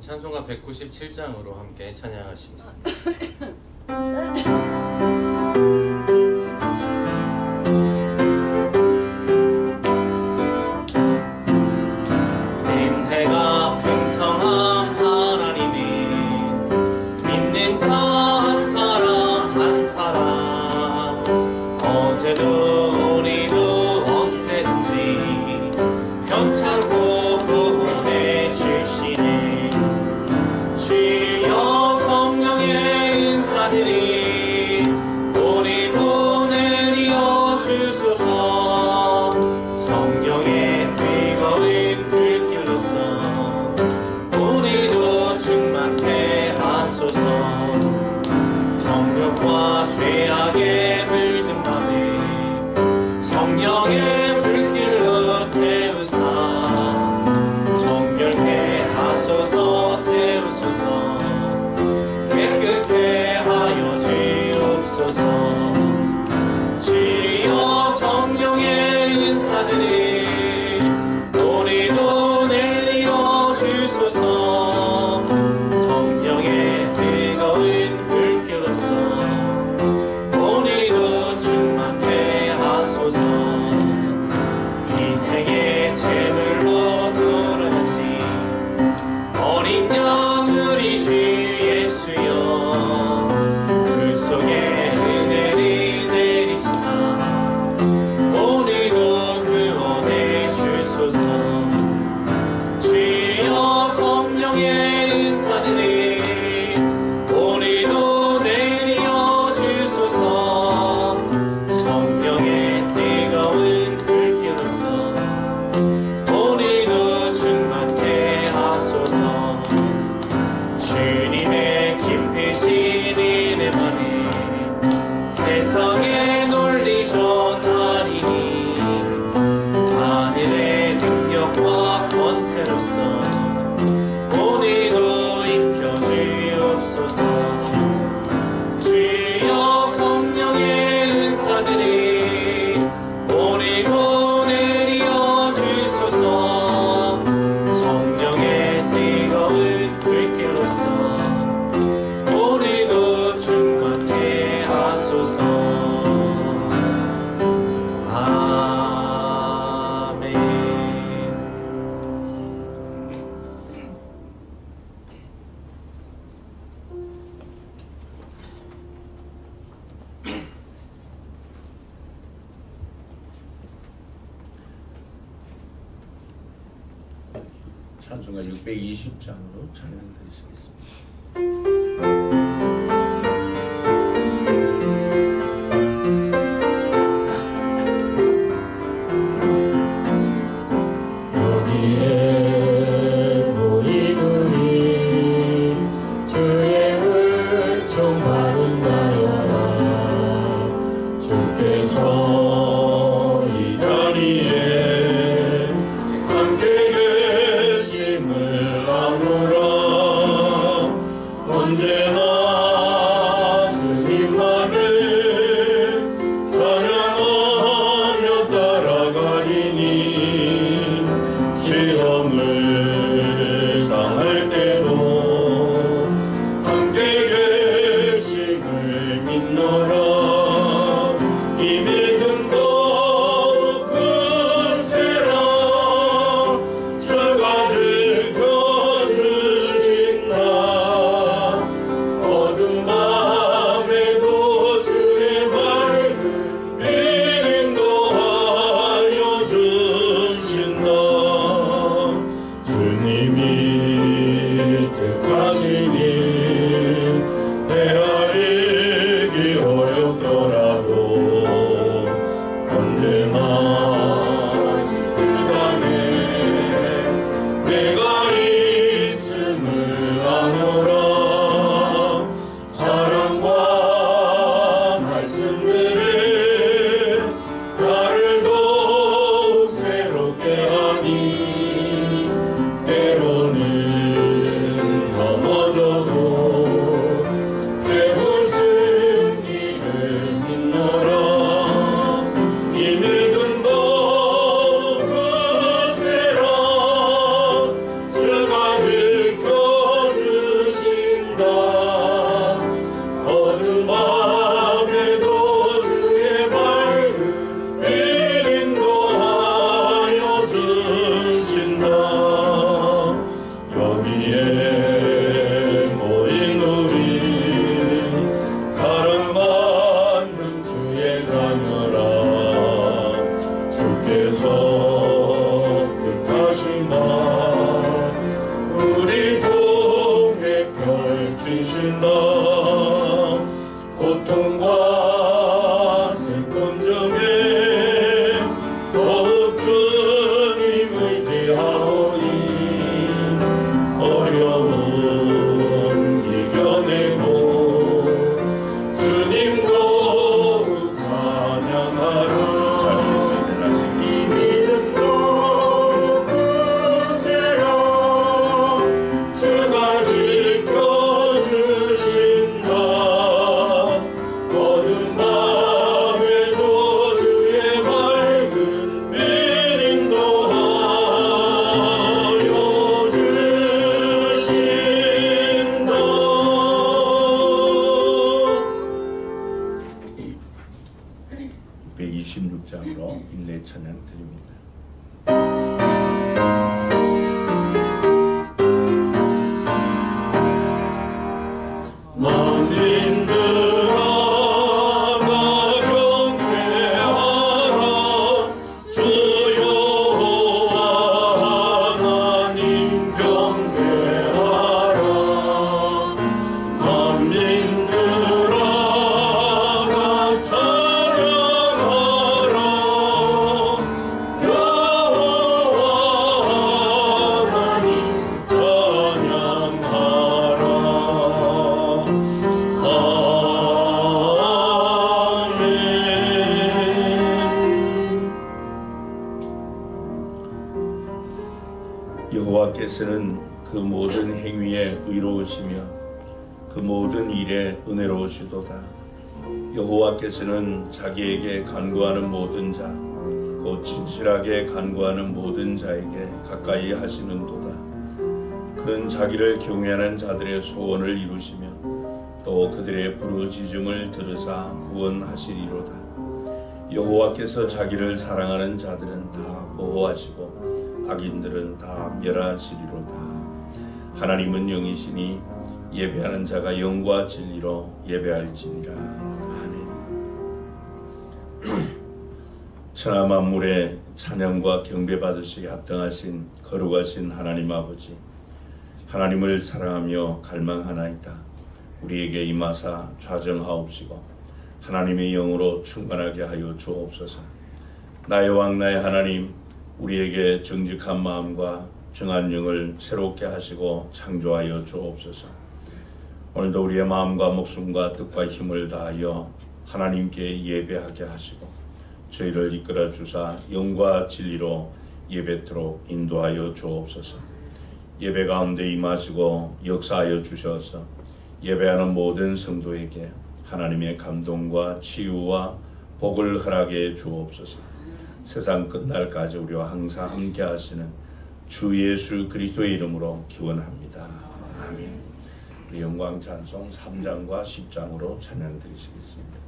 찬송가 197장으로 함께 찬양하시겠습니다. 인해가 풍성한 하나님이 믿는 자 한 사람 한 사람 어제도 오늘도 언제든지 편찮고 구원해 주시네. 주여 성령의 은사들이 오늘도 내려 주소서. 성령의 뜨거운 불길로서 오늘도 충만케 하소서. 성령과 죄악에 물든 밤에 성령의 불길로 태우사 정결케 하소서. 태우소서. 깨끗게 하여 주옵소서. 주여 성령의 은사들이 오늘도 내려 주소서. 성령의 뜨거운 불길로서 오늘도 충만케 하소서. 인생의 제물로 돌아가신 어린 양 우리 주 예수여, 그 속에 은혜를 내리시사 오늘도 구원해 주소서. 주여 성령의 은사들이 오늘도 내려 주소서. 성령의 뜨거운 불길로서 오늘도 충만케 하소서. 주님의 깊으신 은혜만이 세상에 논리전하리니 하늘의 능력과 권세로서 오늘도 입혀 주옵소서. 주여 성령의 은사들이 오늘도 내려 주소서. 성령의 뜨거운 불길로서 오늘도 충만케 하소서. 아멘. 찬송가 620장으로 찬양 드리시겠습니다. 여기에 우리들이 주의 은총 받은 자여라. 주께서 이 자리에 함께 계심을 아노라. 언제나 주님만을 찬양하며 따라가리니 시험을 당할 때도 함께 계심을 믿노라. 입에 626장으로 인내 찬양 드립니다. 여호와께서는 그 모든 행위에 의로우시며 그 모든 일에 은혜로우시도다. 여호와께서는 자기에게 간구하는 모든 자, 곧 진실하게 간구하는 모든 자에게 가까이 하시는도다. 그는 자기를 경외하는 자들의 소원을 이루시며 또 그들의 부르짖음을 들으사 구원하시리로다. 여호와께서 자기를 사랑하는 자들은 다 보호하시고 악인들은 다 멸하시리로다. 하나님은 영이시니 예배하는 자가 영과 진리로 예배할지니라. 아멘. 천하 만물의 찬양과 경배 받으시기 합당하신 거룩하신 하나님 아버지, 하나님을 사랑하며 갈망하나이다. 우리에게 임하사 좌정하옵시고 하나님의 영으로 충만하게 하여 주옵소서. 나의 왕 나의 하나님, 우리에게 정직한 마음과 정한 영을 새롭게 하시고 창조하여 주옵소서. 오늘도 우리의 마음과 목숨과 뜻과 힘을 다하여 하나님께 예배하게 하시고 저희를 이끌어 주사 영과 진리로 예배토록 인도하여 주옵소서. 예배 가운데 임하시고 역사하여 주셔서 예배하는 모든 성도에게 하나님의 감동과 치유와 복을 허락해 주옵소서. 세상 끝날까지 우리와 항상 함께 하시는 주 예수 그리스도의 이름으로 기원합니다. 아멘. 우리 영광 찬송 3장과 10장으로 찬양 드리시겠습니다.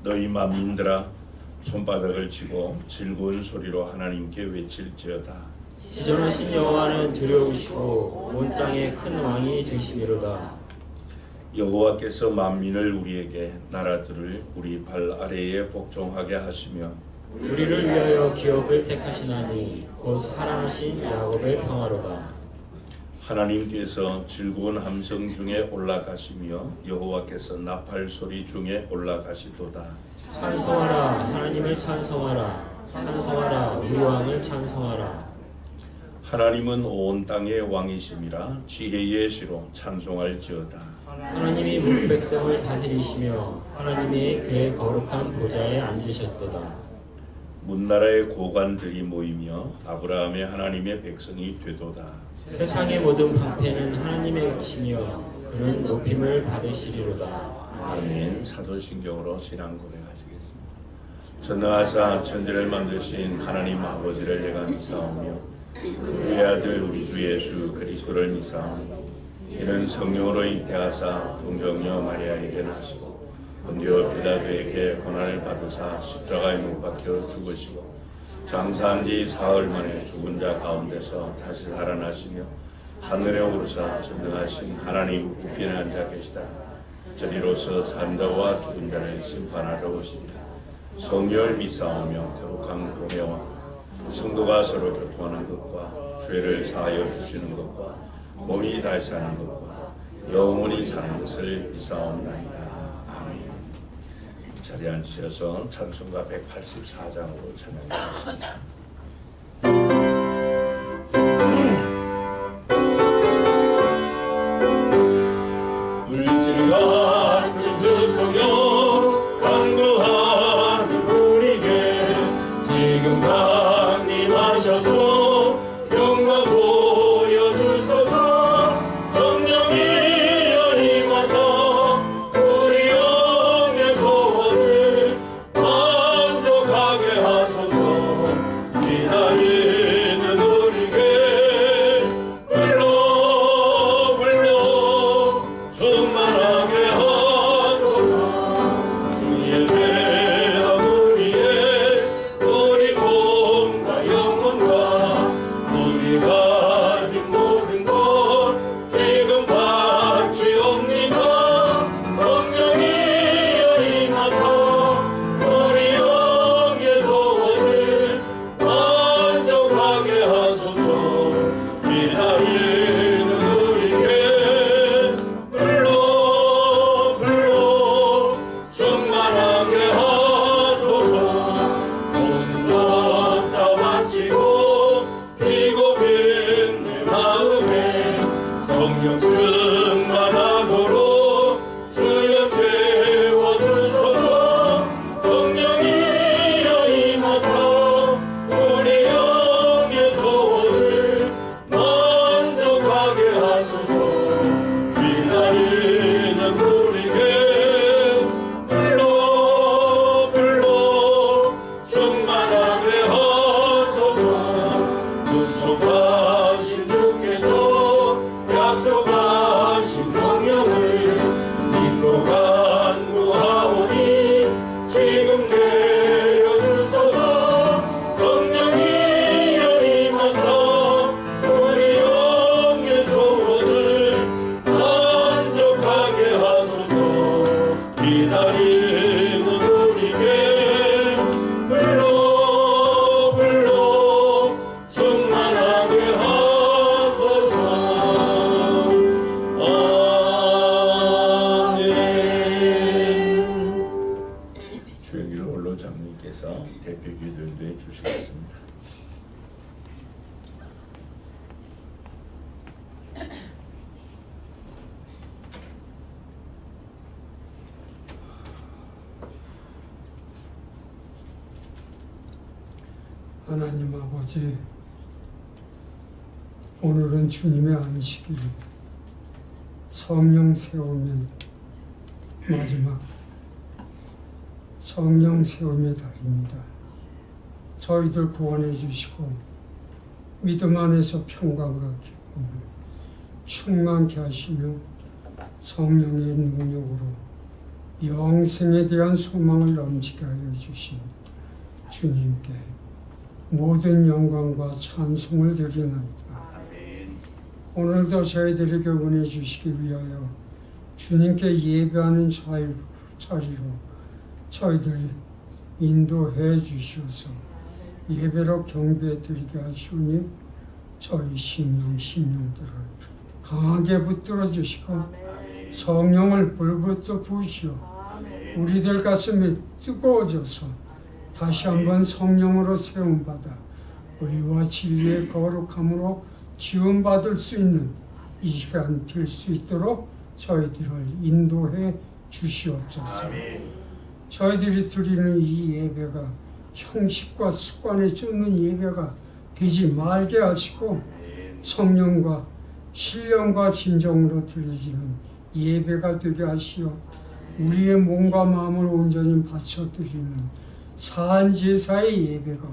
너희 만민들아 손바닥을 치고 즐거운 소리로 하나님께 외칠지어다. 지존하신 여호와는 두려우시고 온 땅의 큰 왕이 되심이로다. 여호와께서 만민을 우리에게 나라들을 우리 발 아래에 복종하게 하시며 우리를 위하여 기업을 택하시나니 곧 사랑하신 야곱의 평화로다. 하나님께서 즐거운 함성 중에 올라가시며 여호와께서 나팔 소리 중에 올라가시도다. 찬송하라 하나님을 찬송하라. 찬송하라 우리 왕을 찬송하라. 하나님은 온 땅의 왕이심이라 지혜의 시로 찬송할지어다. 하나님이 문 백성을 다스리시며 하나님이 그의 거룩한 보좌에 앉으셨도다. 문나라의 고관들이 모이며 아브라함의 하나님의 백성이 되도다. 세상의 모든 방패는 하나님의 것이며 그는 높임을 받으시리로다. 아멘. 사도신경으로 신앙 고백하시겠습니다. 전능하사 천지를 만드신 하나님 아버지를 내가 믿사오며 그의 아들 우리 주 예수 그리스도를 믿사오며 이는 성령으로 잉태하사 동정녀 마리아에게 나시고 본디오 빌라도에게 고난을 받으사 십자가에 못 박혀 죽으시고 장사한 지 사흘 만에 죽은 자 가운데서 다시 살아나시며 하늘에 오르사 전능하신 하나님 우편에 앉아 계시다. 저리로서 산자와 죽은 자를 심판하러 오시리라. 성령을 믿사오며 거룩한 공회와 성도가 서로 교통하는 것과 죄를 사하여 주시는 것과 몸이 다시 사는 것과 영원히 사는 것을 믿사옵나이다. 아멘. 자리에 앉으셔서 찬송가 184장으로 찬양하겠습니다. 불길 같은 그 성령 간구하는 우리에게 지금 강림하셔서 영광 보여주소서. 성령이여 임하사 우리 영의 소원을 만족하게 하소서. 기다리는 우리에게 불러 충만하게 하소서. 주의 죄악 우리의 우리 몸과 영혼과 우리 가진 모든 것 지금 바치옵니다. 성령이여 임하사 우리 영의 소원을 만족하게 하소서. 기다리는 우리에게 불러 충만하게 하소서. 모든 것 다 마치고 비고픈 내 마음에 성령 충만하도록 주여 채워주소서. 성령이여 임하사 우리 영의 소원을 만족하게 하소서. 기다리는 우리에게 불러 충만하게 하소서. 약속하신 주께서 약속하신 성령을 믿고 간구하오니 지금 내려주소서. 성령이여 임하사 우리 영의 소원을 만족하게 하소서. 기다리는 우리에게 불러 충만하게 하소서. 아멘. 주영길 원로 장로님께서 대표 기도해 주시겠습니다. 하나님 아버지, 오늘은 주님의 안식일, 성령 세움의 마지막 성령 세움의 달입니다. 저희들 구원해 주시고 믿음 안에서 평강과 기쁨을 충만케 하시며 성령의 능력으로 영생에 대한 소망을 넘치게 하여 주신 주님께 모든 영광과 찬송을 드리나이다. 오늘도 저희들에게 은혜 주시기 위하여 주님께 예배하는 자리로 저희들 인도해 주셔서 예배로 경배해 드리게 하시오니 저희 심령들을 강하게 붙들어 주시고 성령을 불붙어 부으시오 우리들 가슴이 뜨거워져서 다시 한번 성령으로 세움받아 의와 진리의 거룩함으로 지원받을 수 있는 이 시간 될 수 있도록 저희들을 인도해 주시옵소서. 저희들이 드리는 이 예배가 형식과 습관에 쫓는 예배가 되지 말게 하시고 성령과 신령과 진정으로 드려지는 예배가 되게 하시어 우리의 몸과 마음을 온전히 바쳐드리는 사한제사의 예배가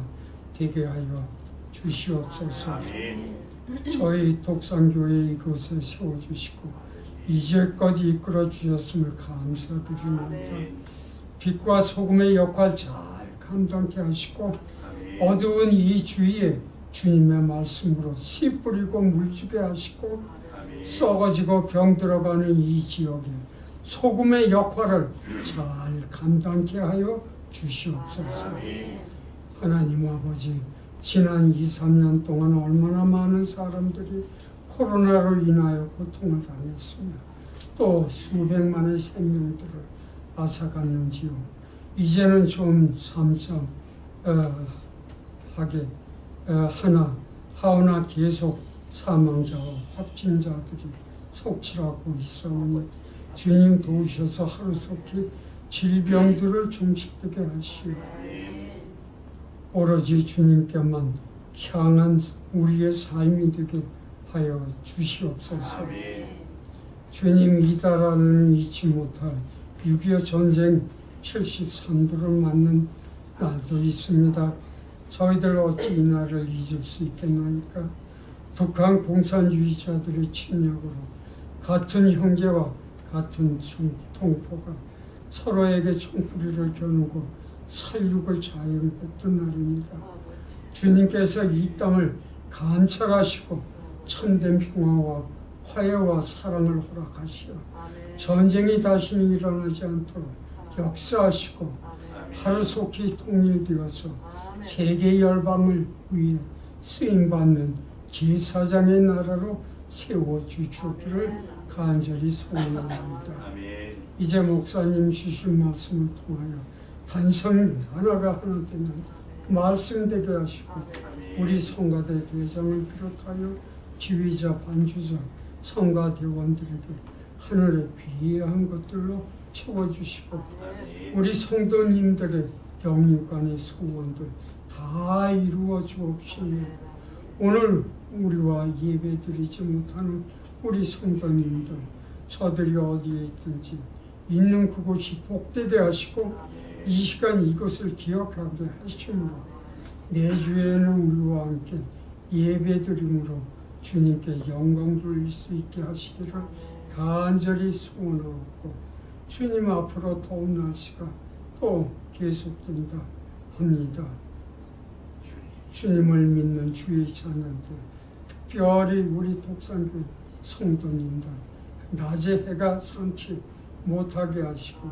되게 하여 주시옵소서. 저희 독산교회 이곳에 세워주시고 이제껏 이끌어 주셨음을 감사드립니다. 빛과 소금의 역할 잘 감당케 하시고 어두운 이 주위에 주님의 말씀으로 씨 뿌리고 물주게 하시고 썩어지고 병들어가는 이 지역에 소금의 역할을 잘 감당케 하여 주시옵소서. 하나님 아버지, 지난 2, 3년 동안 얼마나 많은 사람들이 코로나로 인하여 고통을 당했으며 또 수백만의 생명들을 앗아갔는지요. 이제는 좀 하오나 계속 사망자와 확진자들이 속출하고 있사오니 주님 도우셔서 하루속히 질병들을 종식되게 하시오. 오로지 주님께만 향한 우리의 삶이 되게 하여 주시옵소서. 주님, 이달 안에는 잊지 못할 6.25 전쟁 73도를 맞는 날도 있습니다. 저희들 어찌 이 날을 잊을 수 있겠나이까? 북한 공산주의자들의 침략으로 같은 형제와 같은 동포가 서로에게 총구리를 겨누고 살육을 자행했던 날입니다. 주님께서 이 땅을 감찰하시고 참된 평화와 화해와 사랑을 허락하시어 전쟁이 다시는 일어나지 않도록 역사하시고 하루속히 통일되어서 세계 열방을 위해 쓰임받는 제사장의 나라로 세워주시기를 간절히 소원합니다. 이제 목사님 주신 말씀을 통하여 단성 하나가 하나 되는 말씀되게 하시고 우리 성가대 대장을 비롯하여 지휘자, 반주자, 성가대원들에게 하늘의 귀한 것들로 채워주시고 우리 성도님들의 영육간의 소원들 다 이루어 주옵시며 오늘 우리와 예배드리지 못하는 우리 성도님들 저들이 어디에 있든지 있는 그곳이 복되게 하시고 이 시간 이것을 기억하게 하시므로 내주에는 우리와 함께 예배드림으로 주님께 영광 돌릴 수 있게 하시기를 간절히 소원하고 주님 앞으로 더운 날씨가 또 계속된다 합니다. 주님을 믿는 주의 자녀들, 특별히 우리 독산교회 성도님들 낮에 해가 삼지 못하게 하시고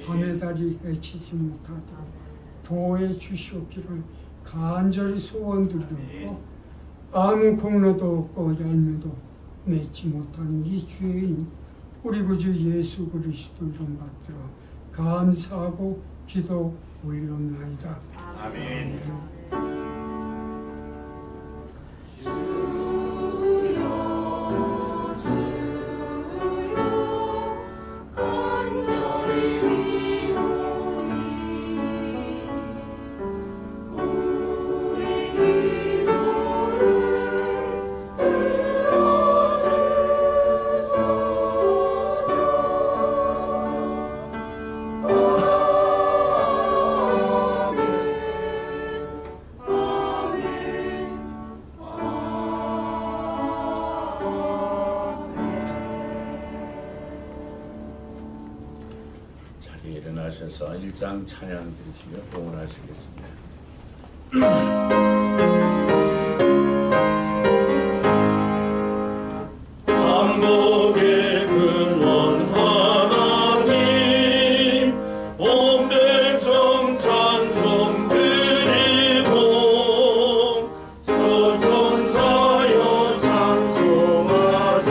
밤의 달이 해치지 못하도록 보호해 주시옵기를 간절히 소원드리고 아무 공로도 없고 열매도 맺지 못하는 이 죄인 우리 구주 예수 그리스도 이름 받들어 감사하고 기도 올려옵나이다. 아멘. 일어나셔서 1장 찬양 드리시며 봉헌하시겠습니다. 한국의 근원 하나님 온 백성 찬송 드리고 소천사여 찬송하세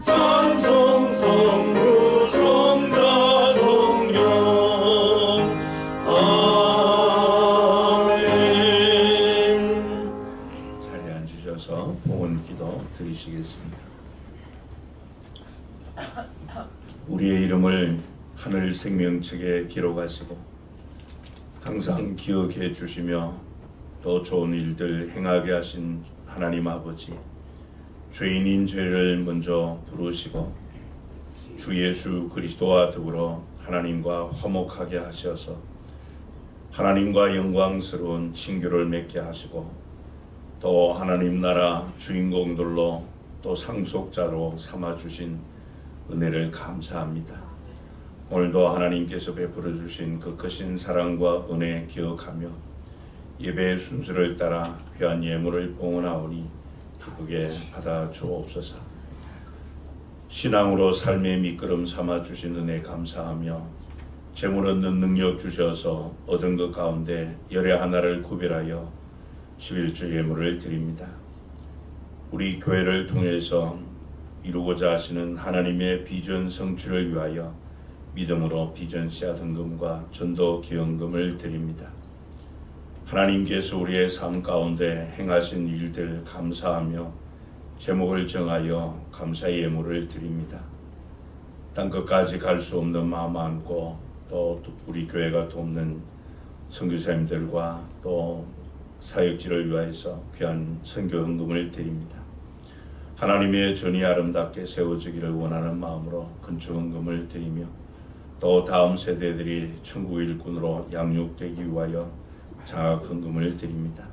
찬송 성부 성자 성령 아멘. 자리에 앉으셔서 봉헌기도 드리시겠습니다. 우리의 이름을 하늘 생명책에 기록하시고 항상 기억해 주시며 더 좋은 일들 행하게 하신 하나님 아버지, 죄인인 죄를 먼저 부르시고 주 예수 그리스도와 더불어 하나님과 화목하게 하셔서 하나님과 영광스러운 친교를 맺게 하시고 또 하나님 나라 주인공들로 또 상속자로 삼아주신 은혜를 감사합니다. 오늘도 하나님께서 베풀어 주신 그 크신 사랑과 은혜 기억하며 예배의 순서를 따라 귀한 예물을 봉헌하오니 기쁘게 받아 주옵소서. 신앙으로 삶의 밑거름 삼아 주신 은혜 감사하며 재물 얻는 능력 주셔서 얻은 것 가운데 열의 하나를 구별하여 11주 예물을 드립니다. 우리 교회를 통해서 이루고자 하시는 하나님의 비전 성취를 위하여 믿음으로 비전 씨앗 헌금과 전도 기원금을 드립니다. 하나님께서 우리의 삶 가운데 행하신 일들 감사하며 제목을 정하여 감사의 예물을 드립니다. 땅끝까지 갈 수 없는 마음 안고 또 우리 교회가 돕는 선교사님들과 또 사역지를 위하여서 귀한 선교 헌금을 드립니다. 하나님의 전이 아름답게 세워지기를 원하는 마음으로 건축 헌금을 드리며 또 다음 세대들이 천국 일꾼으로 양육되기 위하여 장학 헌금을 드립니다.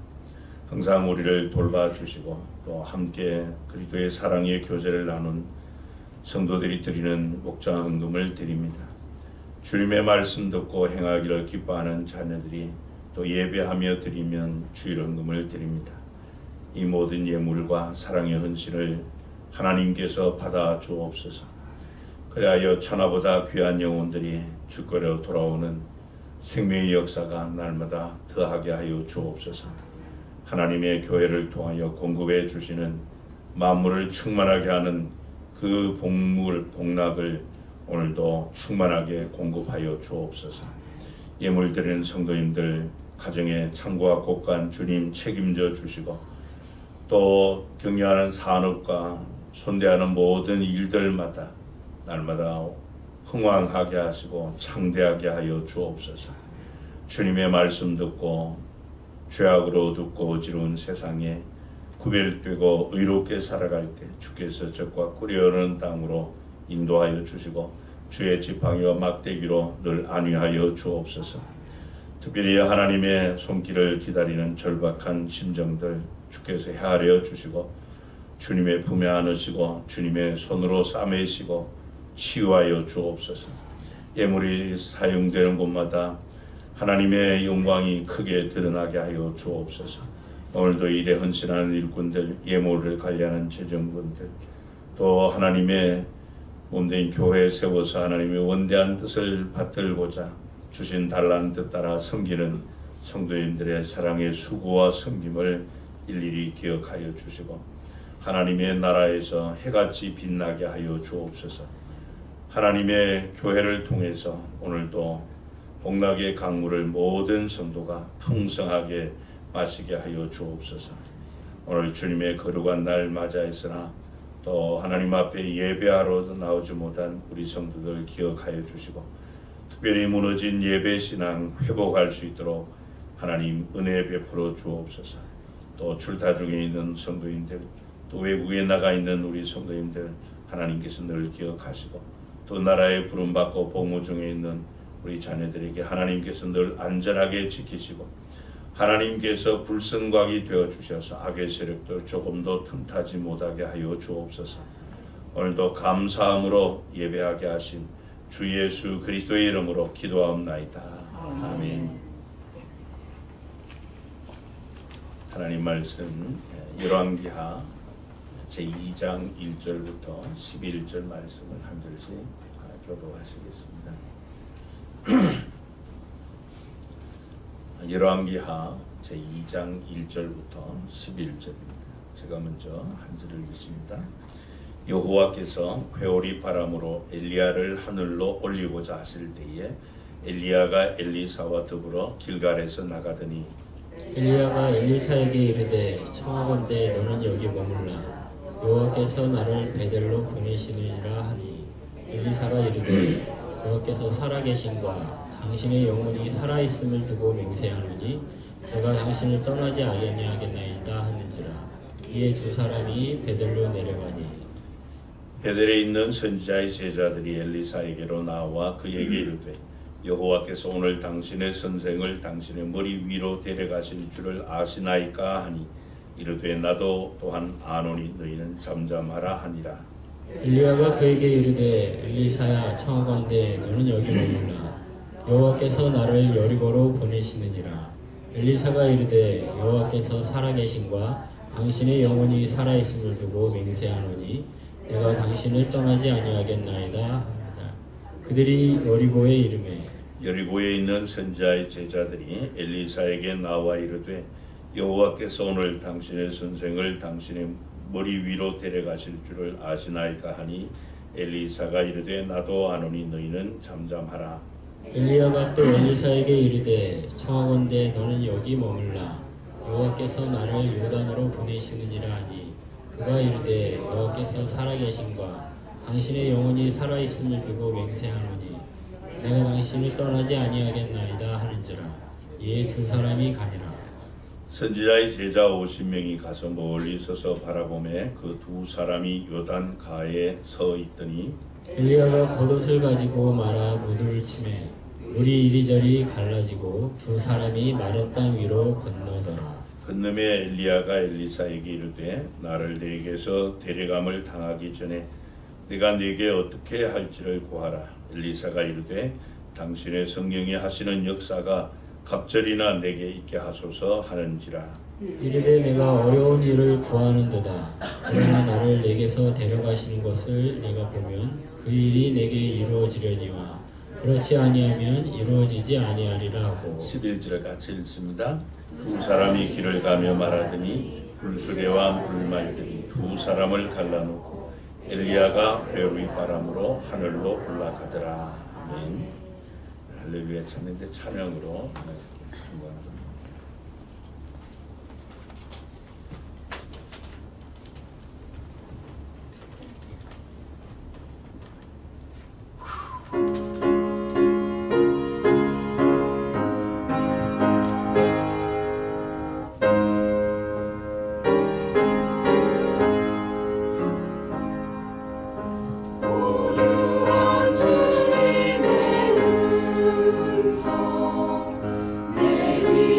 항상 우리를 돌봐주시고 또 함께 그리스도의 사랑의 교제를 나눈 성도들이 드리는 목장 헌금을 드립니다. 주님의 말씀 듣고 행하기를 기뻐하는 자녀들이 또 예배하며 드리면 주일 헌금을 드립니다. 이 모든 예물과 사랑의 헌신을 하나님께서 받아 주옵소서. 그리하여 천하보다 귀한 영혼들이 주께로 돌아오는 생명의 역사가 날마다 더하게 하여 주옵소서. 하나님의 교회를 통하여 공급해 주시는 만물을 충만하게 하는 그 복락을 오늘도 충만하게 공급하여 주옵소서. 예물 드리는 성도님들 가정의 창고와 곳간 주님 책임져 주시고 또 경영하는 산업과 손대하는 모든 일들마다 날마다 흥왕하게 하시고 창대하게 하여 주옵소서. 주님의 말씀 듣고 죄악으로 어둡고 어지러운 세상에 구별되고 의롭게 살아갈 때 주께서 적과 끓여오르는 땅으로 인도하여 주시고 주의 지팡이와 막대기로 늘 안위하여 주옵소서. 특별히 하나님의 손길을 기다리는 절박한 심정들 주께서 헤아려 주시고 주님의 품에 안으시고 주님의 손으로 싸매시고 치유하여 주옵소서. 예물이 사용되는 곳마다 하나님의 영광이 크게 드러나게 하여 주옵소서. 오늘도 일에 헌신하는 일꾼들, 예물을 관리하는 재정분들, 또 하나님의 몸된 교회에 세워서 하나님의 원대한 뜻을 받들고자 주신 달란트 따라 섬기는 성도님들의 사랑의 수고와 섬김을 일일이 기억하여 주시고 하나님의 나라에서 해같이 빛나게 하여 주옵소서. 하나님의 교회를 통해서 오늘도 복락의 강물을 모든 성도가 풍성하게 마시게 하여 주옵소서. 오늘 주님의 거룩한 날 맞이했으나 또 하나님 앞에 예배하러 나오지 못한 우리 성도들 기억하여 주시고 특별히 무너진 예배 신앙 회복할 수 있도록 하나님 은혜 베풀어 주옵소서. 또 출타 중에 있는 성도님들 또 외국에 나가 있는 우리 성도님들 하나님께서 늘 기억하시고 또 나라에 부름받고 복무 중에 있는 우리 자녀들에게 하나님께서 늘 안전하게 지키시고 하나님께서 불성곽이 되어 주셔서 악의 세력도 조금도 틈타지 못하게 하여 주옵소서. 오늘도 감사함으로 예배하게 하신 주 예수 그리스도의 이름으로 기도하옵나이다. 아멘. 하나님 말씀 열왕기하 제2장 1절부터 11절 말씀을 한 절씩 교독하시겠습니다. 열왕기하 제2장 1절부터 11절입니다. 제가 먼저 한 절을 읽습니다. 여호와께서 회오리 바람으로 엘리야를 하늘로 올리고자 하실 때에 엘리야가 엘리사와 더불어 길갈에서 나가더니 엘리야가 엘리사에게 이르되 청하건대 너는 여기 머물라 여호와께서 나를 베델로 보내시느니라 하니 엘리사가 이르되 여호와께서 살아계신과 당신의 영혼이 살아있음을 두고 맹세하노니 내가 당신을 떠나지 아니하겠나이다 하는지라. 이에 두 사람이 베델로 내려가니 베델에 있는 선지자의 제자들이 엘리사에게로 나와 그에게 이르되 여호와께서 오늘 당신의 선생을 당신의 머리 위로 데려가실 줄을 아시나이까 하니 이르되 나도 또한 아노니 너희는 잠잠하라 하니라. 엘리야가 그에게 이르되 엘리사야 청하건대 너는 여기 머물라 여호와께서 나를 여리고로 보내시느니라. 엘리사가 이르되 여호와께서 살아계신과 당신의 영혼이 살아있음을 두고 맹세하노니 내가 당신을 떠나지 아니하겠나이다 합니다. 그들이 여리고에 이르매 여리고에 있는 선지자의 제자들이 엘리사에게 나와 이르되 여호와께서 오늘 당신의 선생을 당신의 머리 위로 데려가실 줄을 아시나이까 하니 엘리사가 이르되 나도 아노니 너희는 잠잠하라. 엘리야가 또 엘리사에게 이르되 청하건대 너는 여기 머물라 여호와께서 나를 요단으로 보내시느니라 하니 그가 이르되 여호와께서 살아계신과 당신의 영혼이 살아있음을 두고 맹세하노니 내가 당신을 떠나지 아니하겠나이다 하는지라. 이에 두 사람이 가니라. 선지자의 제자 50명이 가서 멀리 서서 바라보매 그 두 사람이 요단 가에 서 있더니 엘리야가 겉옷을 가지고 말아 무드를 치매 물이 이리저리 갈라지고 두 사람이 마른 땅 위로 건너더라. 건너매 엘리야가 엘리사에게 이르되 나를 네게서 데려감을 당하기 전에 내가 네게 어떻게 할지를 구하라. 엘리사가 이르되 당신의 성령이 하시는 역사가 갑절이나 내게 있게 하소서 하는지라. 이르되 내가 어려운 일을 구하는도다. 그러나 나를 내게서 데려가시는 것을 내가 보면 그 일이 내게 이루어지려니와 그렇지 아니하면 이루어지지 아니하리라 하고 11절을 같이 읽습니다. 두 사람이 길을 가며 말하더니 불수레와 물말들이 두 사람을 갈라놓고 엘리야가 회오리 바람으로 하늘로 올라가더라. 아멘. 할렐루야. 찬양대 찬양으로 충고합니다. 내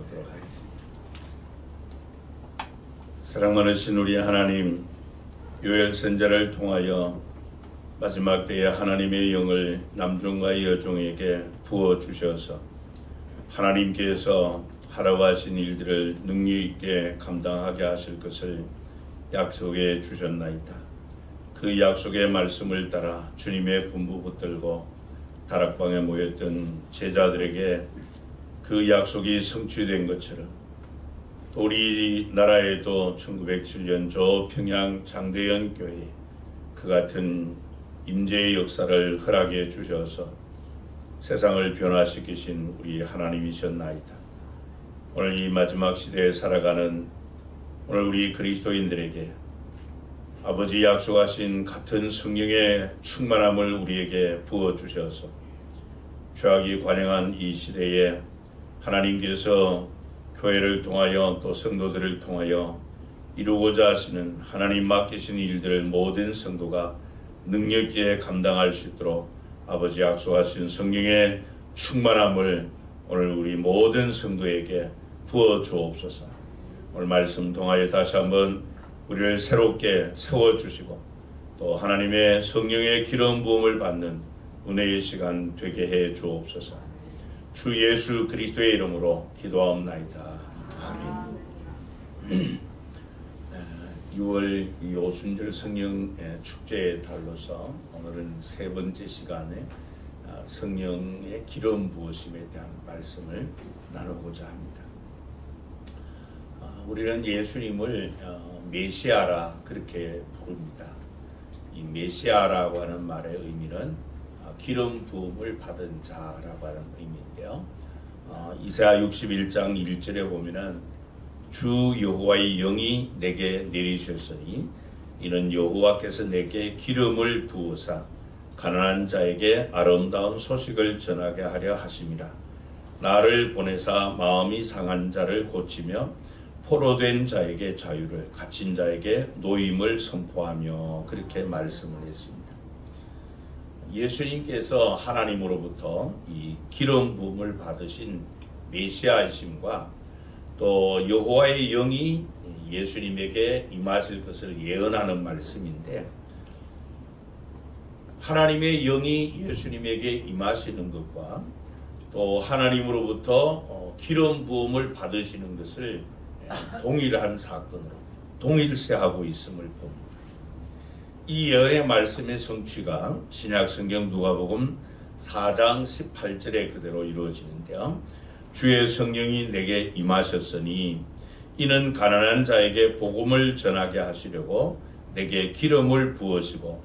기도하도록 하겠습니다. 사랑 많으신 우리 하나님, 요엘 선지자를 통하여 마지막 때에 하나님의 영을 남종과 여종에게 부어주셔서 하나님께서 하라고 하신 일들을 능력 있게 감당하게 하실 것을 약속해 주셨나이다. 그 약속의 말씀을 따라 주님의 분부 붙들고 다락방에 모였던 제자들에게 그 약속이 성취된 것처럼 또 우리나라에도 1907년 저 평양 장대현 교회 그 같은 임재의 역사를 허락해 주셔서 세상을 변화시키신 우리 하나님이셨나이다. 오늘 이 마지막 시대에 살아가는 오늘 우리 그리스도인들에게 아버지 약속하신 같은 성령의 충만함을 우리에게 부어주셔서 죄악이 관영한 이 시대에 하나님께서 교회를 통하여 또 성도들을 통하여 이루고자 하시는 하나님 맡기신 일들을 모든 성도가 능력 있게 감당할 수 있도록 아버지 약속하신 성령의 충만함을 오늘 우리 모든 성도에게 부어 주옵소서. 오늘 말씀 통하여 다시 한번 우리를 새롭게 세워주시고 또 하나님의 성령의 기름 부음을 받는 은혜의 시간 되게 해 주옵소서. 주 예수 그리스도의 이름으로 기도하옵나이다. 아멘. 6월 오순절 성령 축제의 달로서 오늘은 세 번째 시간에 성령의 기름 부으심에 대한 말씀을 나누고자 합니다. 우리는 예수님을 메시아라 그렇게 부릅니다. 이 메시아라고 하는 말의 의미는 기름 부음을 받은 자라고 하는 의미인데요. 이사야 61장 1절에 보면은 주 여호와의 영이 내게 내리셨으니 이는 여호와께서 내게 기름을 부으사 가난한 자에게 아름다운 소식을 전하게 하려 하심이라. 나를 보내사 마음이 상한 자를 고치며 포로된 자에게 자유를, 갇힌 자에게 노임을 선포하며 그렇게 말씀을 했습니다. 예수님께서 하나님으로부터 이 기름 부음을 받으신 메시아이심과 또 여호와의 영이 예수님에게 임하실 것을 예언하는 말씀인데, 하나님의 영이 예수님에게 임하시는 것과 또 하나님으로부터 기름 부음을 받으시는 것을 동일한 사건으로 동일시하고 있음을 봅니다. 이 예언의 말씀의 성취가 신약 성경 누가복음 4장 18절에 그대로 이루어지는데요. 주의 성령이 내게 임하셨으니 이는 가난한 자에게 복음을 전하게 하시려고 내게 기름을 부으시고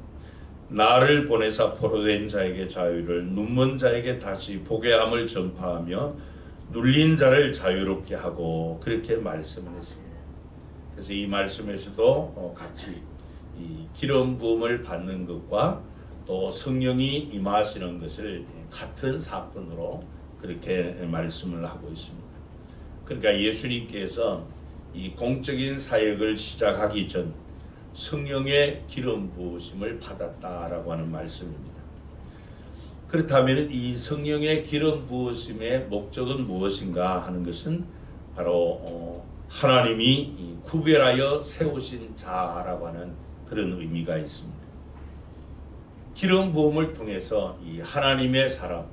나를 보내사 포로된 자에게 자유를, 눈먼 자에게 다시 보게 함을 전파하며 눌린 자를 자유롭게 하고 그렇게 말씀을 했습니다. 그래서 이 말씀에서도 같이 이 기름 부음을 받는 것과 또 성령이 임하시는 것을 같은 사건으로 그렇게 말씀을 하고 있습니다. 그러니까 예수님께서 이 공적인 사역을 시작하기 전 성령의 기름 부으심을 받았다라고 하는 말씀입니다. 그렇다면 이 성령의 기름 부으심의 목적은 무엇인가 하는 것은 바로 하나님이 구별하여 세우신 자라고 하는 그런 의미가 있습니다. 기름 부음을 통해서 이 하나님의 사람,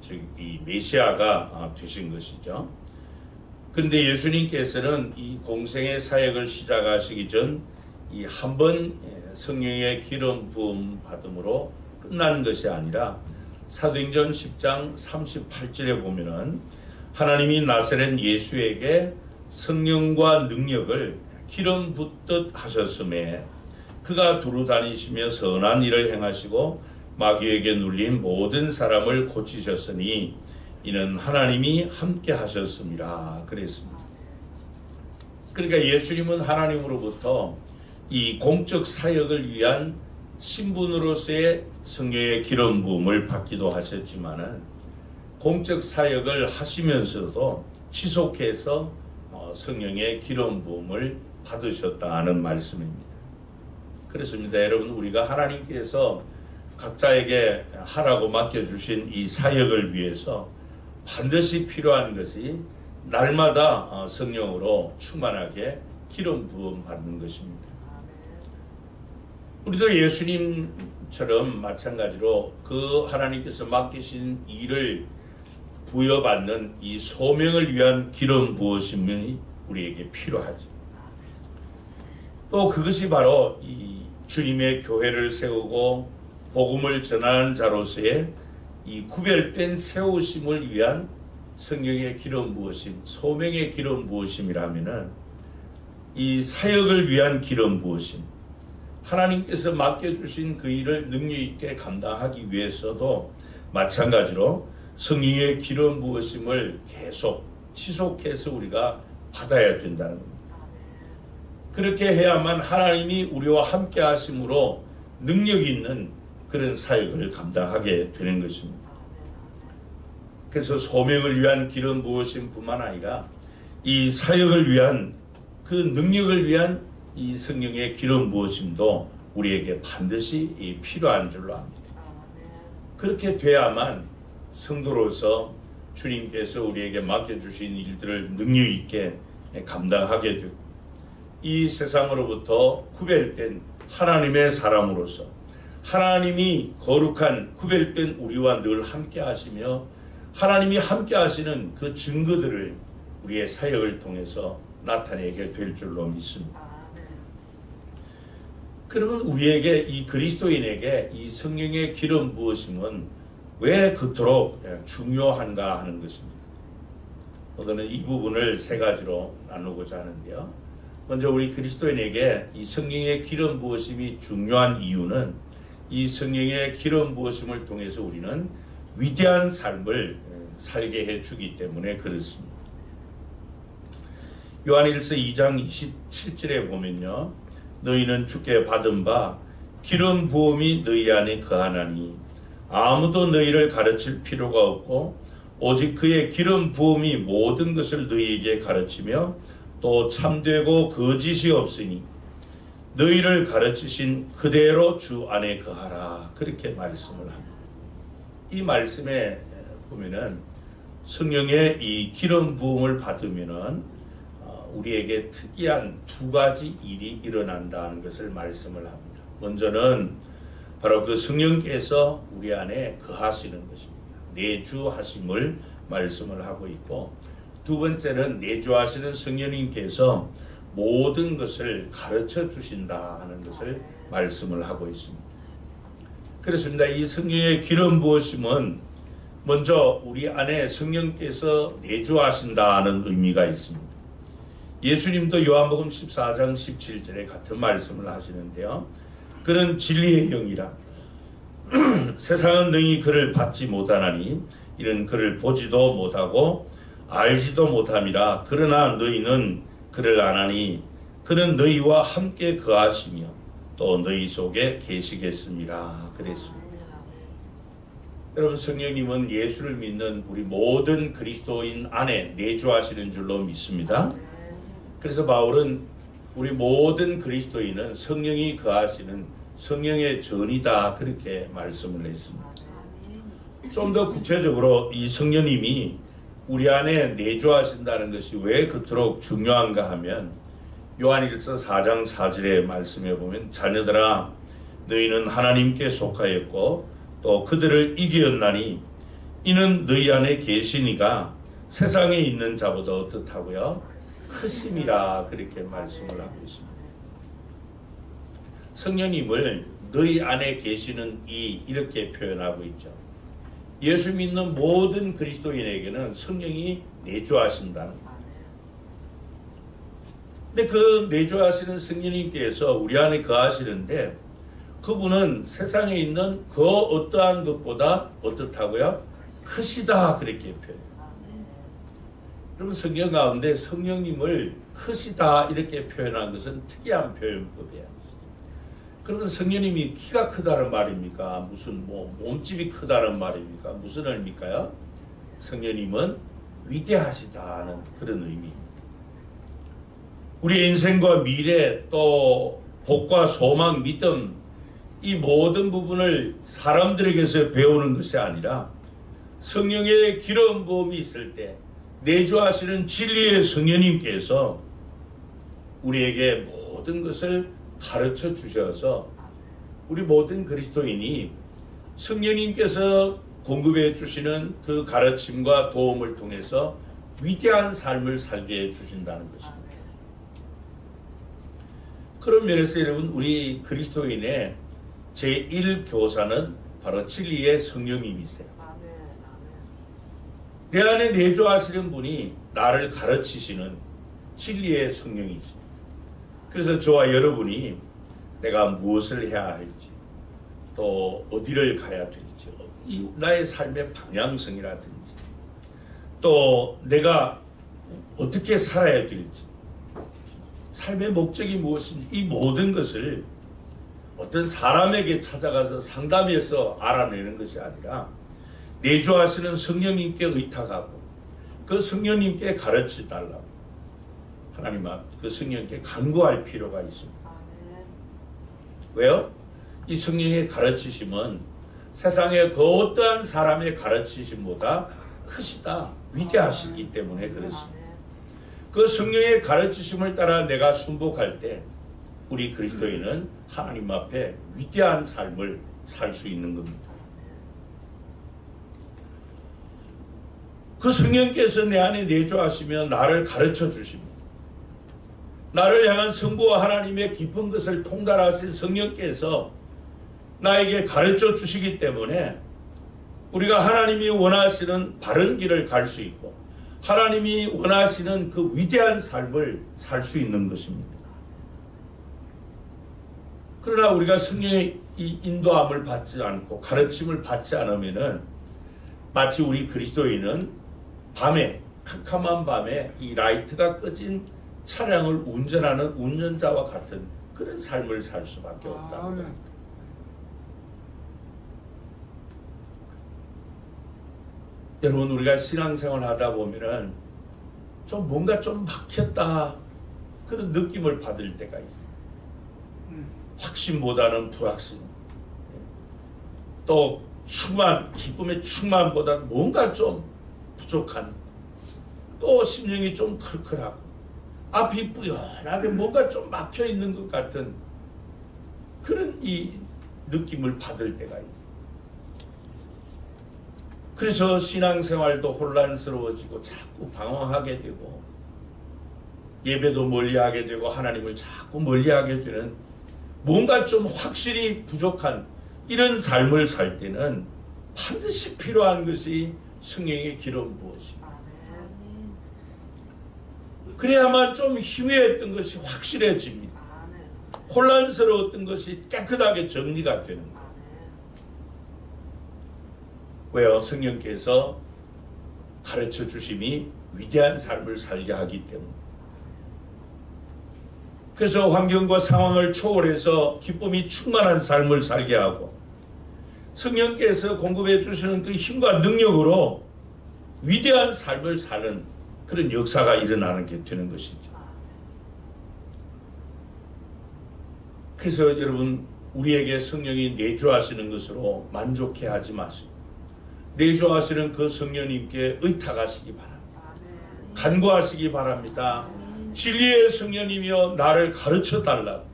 즉 이 메시아가 되신 것이죠. 그런데 예수님께서는 이 공생의 사역을 시작하시기 전 이 한 번 성령의 기름 부음 받음으로 끝나는 것이 아니라 사도행전 10장 38절에 보면은 하나님이 나사렛 예수에게 성령과 능력을 기름 붓듯 하셨음에 그가 두루 다니시며 선한 일을 행하시고 마귀에게 눌린 모든 사람을 고치셨으니 이는 하나님이 함께 하셨습니다. 그랬습니다. 그러니까 예수님은 하나님으로부터 이 공적 사역을 위한 신분으로서의 성령의 기름 부음을 받기도 하셨지만은 공적 사역을 하시면서도 지속해서 성령의 기름 부음을 받으셨다는 말씀입니다. 그렇습니다. 여러분, 우리가 하나님께서 각자에게 하라고 맡겨주신 이 사역을 위해서 반드시 필요한 것이 날마다 성령으로 충만하게 기름 부음 받는 것입니다. 우리도 예수님처럼 마찬가지로 그 하나님께서 맡기신 일을 부여받는 이 소명을 위한 기름 부으심이 우리에게 필요하죠. 또 그것이 바로 이 주님의 교회를 세우고 복음을 전하는 자로서의 이 구별된 세우심을 위한 성령의 기름 부으심, 소명의 기름 부으심이라면은 이 사역을 위한 기름 부으심, 하나님께서 맡겨주신 그 일을 능력 있게 감당하기 위해서도 마찬가지로 성령의 기름 부으심을 계속 지속해서 우리가 받아야 된다는 겁니다. 그렇게 해야만 하나님이 우리와 함께 하심으로 능력 있는 그런 사역을 감당하게 되는 것입니다. 그래서 소명을 위한 기름 부으심 뿐만 아니라 이 사역을 위한 그 능력을 위한 이 성령의 기름 부으심도 우리에게 반드시 필요한 줄로 압니다. 그렇게 돼야만 성도로서 주님께서 우리에게 맡겨주신 일들을 능력 있게 감당하게 되고 이 세상으로부터 구별된 하나님의 사람으로서 하나님이 거룩한 구별된 우리와 늘 함께 하시며 하나님이 함께 하시는 그 증거들을 우리의 사역을 통해서 나타내게 될 줄로 믿습니다. 그러면 우리에게 이 그리스도인에게 이 성령의 기름 부으심은 왜 그토록 중요한가 하는 것입니다. 오늘은 이 부분을 세 가지로 나누고자 하는데요. 먼저 우리 그리스도인에게 이 성령의 기름 부으심이 중요한 이유는 이 성령의 기름 부으심을 통해서 우리는 위대한 삶을 살게 해주기 때문에 그렇습니다. 요한일서 2장 27절에 보면요. 너희는 주께 받은 바 기름 부음이 너희 안에 거하나니 아무도 너희를 가르칠 필요가 없고 오직 그의 기름 부음이 모든 것을 너희에게 가르치며 또 참되고 거짓이 없으니 너희를 가르치신 그대로 주 안에 거하라. 그렇게 말씀을 합니다. 이 말씀에 보면은 성령의 이 기름 부음을 받으면은 우리에게 특이한 두 가지 일이 일어난다는 것을 말씀을 합니다. 먼저는 바로 그 성령께서 우리 안에 거하시는 것입니다. 내주하심을 말씀을 하고 있고, 두 번째는 내주하시는 성령님께서 모든 것을 가르쳐 주신다 하는 것을 말씀을 하고 있습니다. 그렇습니다. 이 성령의 기름 부으심은 먼저 우리 안에 성령께서 내주하신다는 의미가 있습니다. 예수님도 요한복음 14장 17절에 같은 말씀을 하시는데요. 그는 진리의 영이라 세상은 능히 그를 받지 못하나니 이는 그를 보지도 못하고 알지도 못함이라. 그러나 너희는 그를 아나니 그는 너희와 함께 거하시며 또 너희 속에 계시겠습니다. 그랬습니다. 여러분, 성령님은 예수를 믿는 우리 모든 그리스도인 안에 내주하시는 줄로 믿습니다. 그래서 바울은 우리 모든 그리스도인은 성령이 거하시는 성령의 전이다, 그렇게 말씀을 했습니다. 좀 더 구체적으로 이 성령님이 우리 안에 내주하신다는 것이 왜 그토록 중요한가 하면 요한일서 4장 4절의 말씀에 보면 자녀들아 너희는 하나님께 속하였고 또 그들을 이기었나니 이는 너희 안에 계시니가 세상에 있는 자보다 어떻다고요? 크심이라. 그렇게 말씀을 하고 있습니다. 성령님을 너희 안에 계시는 이렇게 표현하고 있죠. 예수 믿는 모든 그리스도인에게는 성령이 내주하신다는 겁니다. 근데 그 내주하시는 성령님께서 우리 안에 거하시는데 그분은 세상에 있는 그 어떠한 것보다 어떻다고요? 크시다. 그렇게 표현해요. 여러분, 성경 가운데 성령님을 크시다 이렇게 표현한 것은 특이한 표현법이에요. 그러면 성령님이 키가 크다는 말입니까? 무슨 몸집이 크다는 말입니까? 무슨 의미일까요? 성령님은 위대하시다는 그런 의미입니다. 우리의 인생과 미래 또 복과 소망, 믿음 이 모든 부분을 사람들에게서 배우는 것이 아니라 성령의 기름 부음이 있을 때 내주하시는 진리의 성령님께서 우리에게 모든 것을 가르쳐 주셔서 우리 모든 그리스도인이 성령님께서 공급해 주시는 그 가르침과 도움을 통해서 위대한 삶을 살게 해 주신다는 것입니다. 그런 면에서 여러분, 우리 그리스도인의 제1교사는 바로 진리의 성령님이세요. 내 안에 내주하시는 분이 나를 가르치시는 진리의 성령이십니다. 그래서 저와 여러분이 내가 무엇을 해야 할지, 또 어디를 가야 될지, 이 나의 삶의 방향성이라든지, 또 내가 어떻게 살아야 될지, 삶의 목적이 무엇인지, 이 모든 것을 어떤 사람에게 찾아가서 상담해서 알아내는 것이 아니라 내주하시는 성령님께 의탁하고 그 성령님께 가르쳐 달라고 하나님 앞 그 성령님께 간구할 필요가 있습니다. 왜요? 이 성령의 가르치심은 세상의 그 어떠한 사람의 가르치심보다 크시다, 위대하시기 때문에 그렇습니다. 그 성령의 가르치심을 따라 내가 순복할 때 우리 그리스도인은 하나님 앞에 위대한 삶을 살 수 있는 겁니다. 그 성령께서 내 안에 내주하시며 나를 가르쳐 주십니다. 나를 향한 성부와 하나님의 깊은 것을 통달하신 성령께서 나에게 가르쳐 주시기 때문에 우리가 하나님이 원하시는 바른 길을 갈 수 있고 하나님이 원하시는 그 위대한 삶을 살 수 있는 것입니다. 그러나 우리가 성령의 이 인도함을 받지 않고 가르침을 받지 않으면은 마치 우리 그리스도인은 밤에, 캄캄한 밤에 이 라이트가 꺼진 차량을 운전하는 운전자와 같은 그런 삶을 살 수밖에 없다. 여러분, 우리가 신앙생활 하다 보면은 좀 뭔가 좀 막혔다 그런 느낌을 받을 때가 있어요. 확신보다는 불확신, 또 충만, 기쁨의 충만보다 뭔가 좀 부족한, 또 심령이 좀 클클하고 앞이 뿌연하게 뭔가 좀 막혀 있는 것 같은 그런 이 느낌을 받을 때가 있어요. 그래서 신앙생활도 혼란스러워지고 자꾸 방황하게 되고 예배도 멀리하게 되고 하나님을 자꾸 멀리하게 되는, 뭔가 좀 확실히 부족한 이런 삶을 살 때는 반드시 필요한 것이 성령의 기름 부으심. 그래야만 좀 희미했던 것이 확실해집니다. 혼란스러웠던 것이 깨끗하게 정리가 되는 거예요. 왜요? 성령께서 가르쳐 주심이 위대한 삶을 살게 하기 때문에. 그래서 환경과 상황을 초월해서 기쁨이 충만한 삶을 살게 하고 성령께서 공급해 주시는 그 힘과 능력으로 위대한 삶을 사는 그런 역사가 일어나는 게 되는 것이죠. 그래서 여러분, 우리에게 성령이 내주하시는 것으로 만족해 하지 마시고 내주하시는 그 성령님께 의탁하시기 바랍니다. 간구하시기 바랍니다. 진리의 성령님이여 나를 가르쳐 달라고.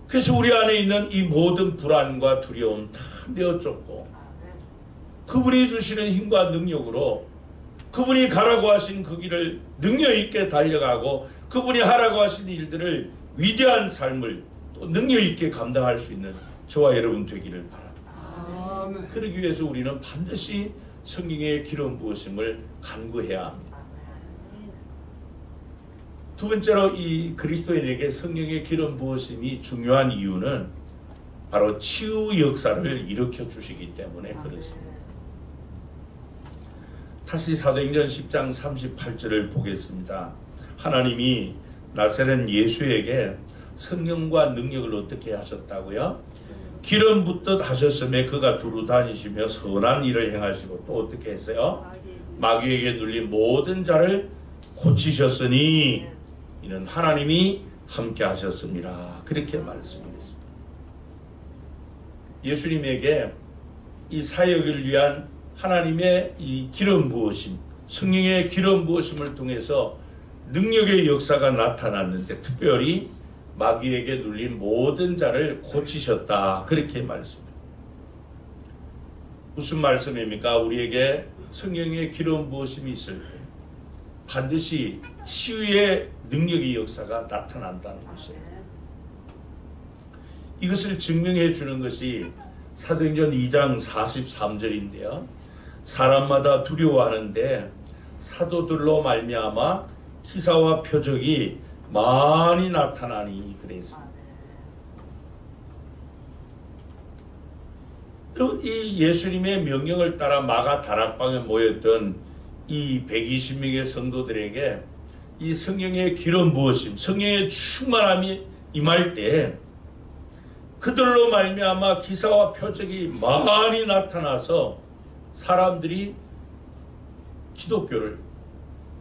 그래서 우리 안에 있는 이 모든 불안과 두려움 다 내어쫓고 그분이 주시는 힘과 능력으로 그분이 가라고 하신 그 길을 능력 있게 달려가고 그분이 하라고 하신 일들을 위대한 삶을 또 능력 있게 감당할 수 있는 저와 여러분 되기를 바랍니다. 그러기 위해서 우리는 반드시 성령의 기름 부으심을 간구해야 합니다. 두 번째로 이 그리스도인에게 성령의 기름 부으심이 중요한 이유는 바로 치유 역사를 일으켜 주시기 때문에 그렇습니다. 다시 사도행전 10장 38절을 보겠습니다. 하나님이 나사렛 예수에게 성령과 능력을 어떻게 하셨다고요? 기름 붓듯 하셨음에 그가 두루 다니시며 선한 일을 행하시고 또 어떻게 했어요? 마귀에게 눌린 모든 자를 고치셨으니 이는 하나님이 함께 하셨습니다. 그렇게 말씀드렸습니다. 예수님에게 이 사역을 위한 하나님의 이 기름 부으심, 성령의 기름 부으심을 통해서 능력의 역사가 나타났는데 특별히 마귀에게 눌린 모든 자를 고치셨다. 그렇게 말씀합니다. 무슨 말씀입니까? 우리에게 성령의 기름 부으심이 있을 때 반드시 치유의 능력의 역사가 나타난다는 것이에요. 이것을 증명해 주는 것이 사도행전 2장 43절인데요. 사람마다 두려워하는데 사도들로 말미암아 기사와 표적이 많이 나타나니 그랬습니다. 이 예수님의 명령을 따라 마가 다락방에 모였던 이 120명의 성도들에게 이 성령의 기름 부으심, 성령의 충만함이 임할 때 그들로 말미암아 기사와 표적이 많이 나타나서 사람들이 기독교를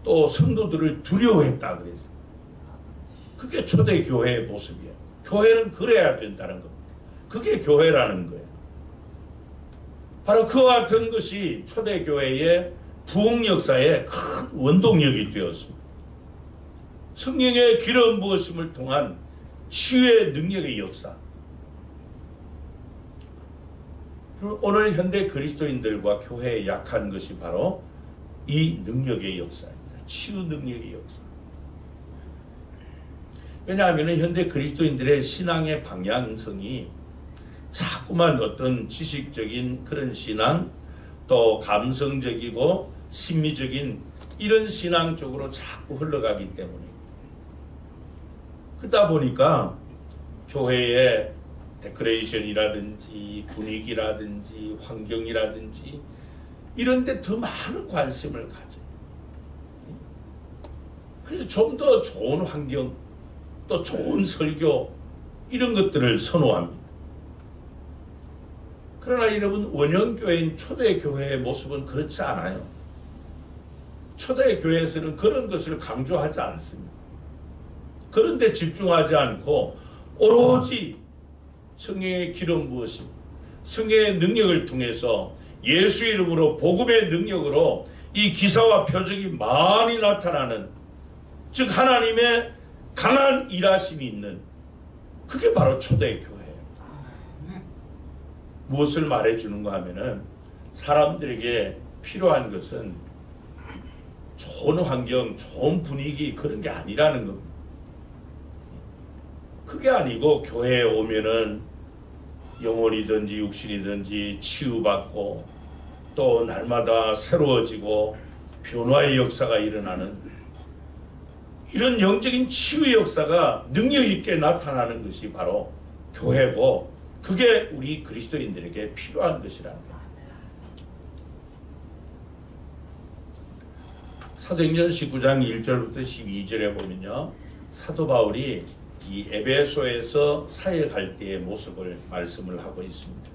또 성도들을 두려워했다 그랬어요. 그게 초대 교회의 모습이에요. 교회는 그래야 된다는 겁니다. 그게 교회라는 거예요. 바로 그와 같은 것이 초대 교회의 부흥 역사의 큰 원동력이 되었습니다. 성령의 기름 부으심을 통한 치유의 능력의 역사. 오늘 현대 그리스도인들과 교회에 약한 것이 바로 이 능력의 역사입니다. 치유 능력의 역사. 왜냐하면 현대 그리스도인들의 신앙의 방향성이 자꾸만 어떤 지식적인 그런 신앙, 또 감성적이고 심미적인 이런 신앙 쪽으로 자꾸 흘러가기 때문에 그러다 보니까 교회의 데코레이션이라든지 분위기라든지 환경이라든지 이런 데 더 많은 관심을 가져요. 그래서 좀 더 좋은 환경 또 좋은 설교 이런 것들을 선호합니다. 그러나 여러분 원형교회인 초대교회의 모습은 그렇지 않아요. 초대교회에서는 그런 것을 강조하지 않습니다. 그런 데 집중하지 않고 오로지 성령의 기름 부으심, 성령의 능력을 통해서 예수 이름으로 복음의 능력으로 이 기사와 표적이 많이 나타나는, 즉 하나님의 강한 일하심이 있는, 그게 바로 초대교회예요. 무엇을 말해주는가 하면은 사람들에게 필요한 것은 좋은 환경, 좋은 분위기 그런 게 아니라는 겁니다. 그게 아니고 교회에 오면은 영혼이든지 육신이든지 치유받고 또 날마다 새로워지고 변화의 역사가 일어나는 이런 영적인 치유의 역사가 능력 있게 나타나는 것이 바로 교회고, 그게 우리 그리스도인들에게 필요한 것이라는 겁니다. 사도행전 19장 1절부터 12절에 보면요, 사도 바울이 이 에베소에서 사역할 때의 모습을 말씀을 하고 있습니다.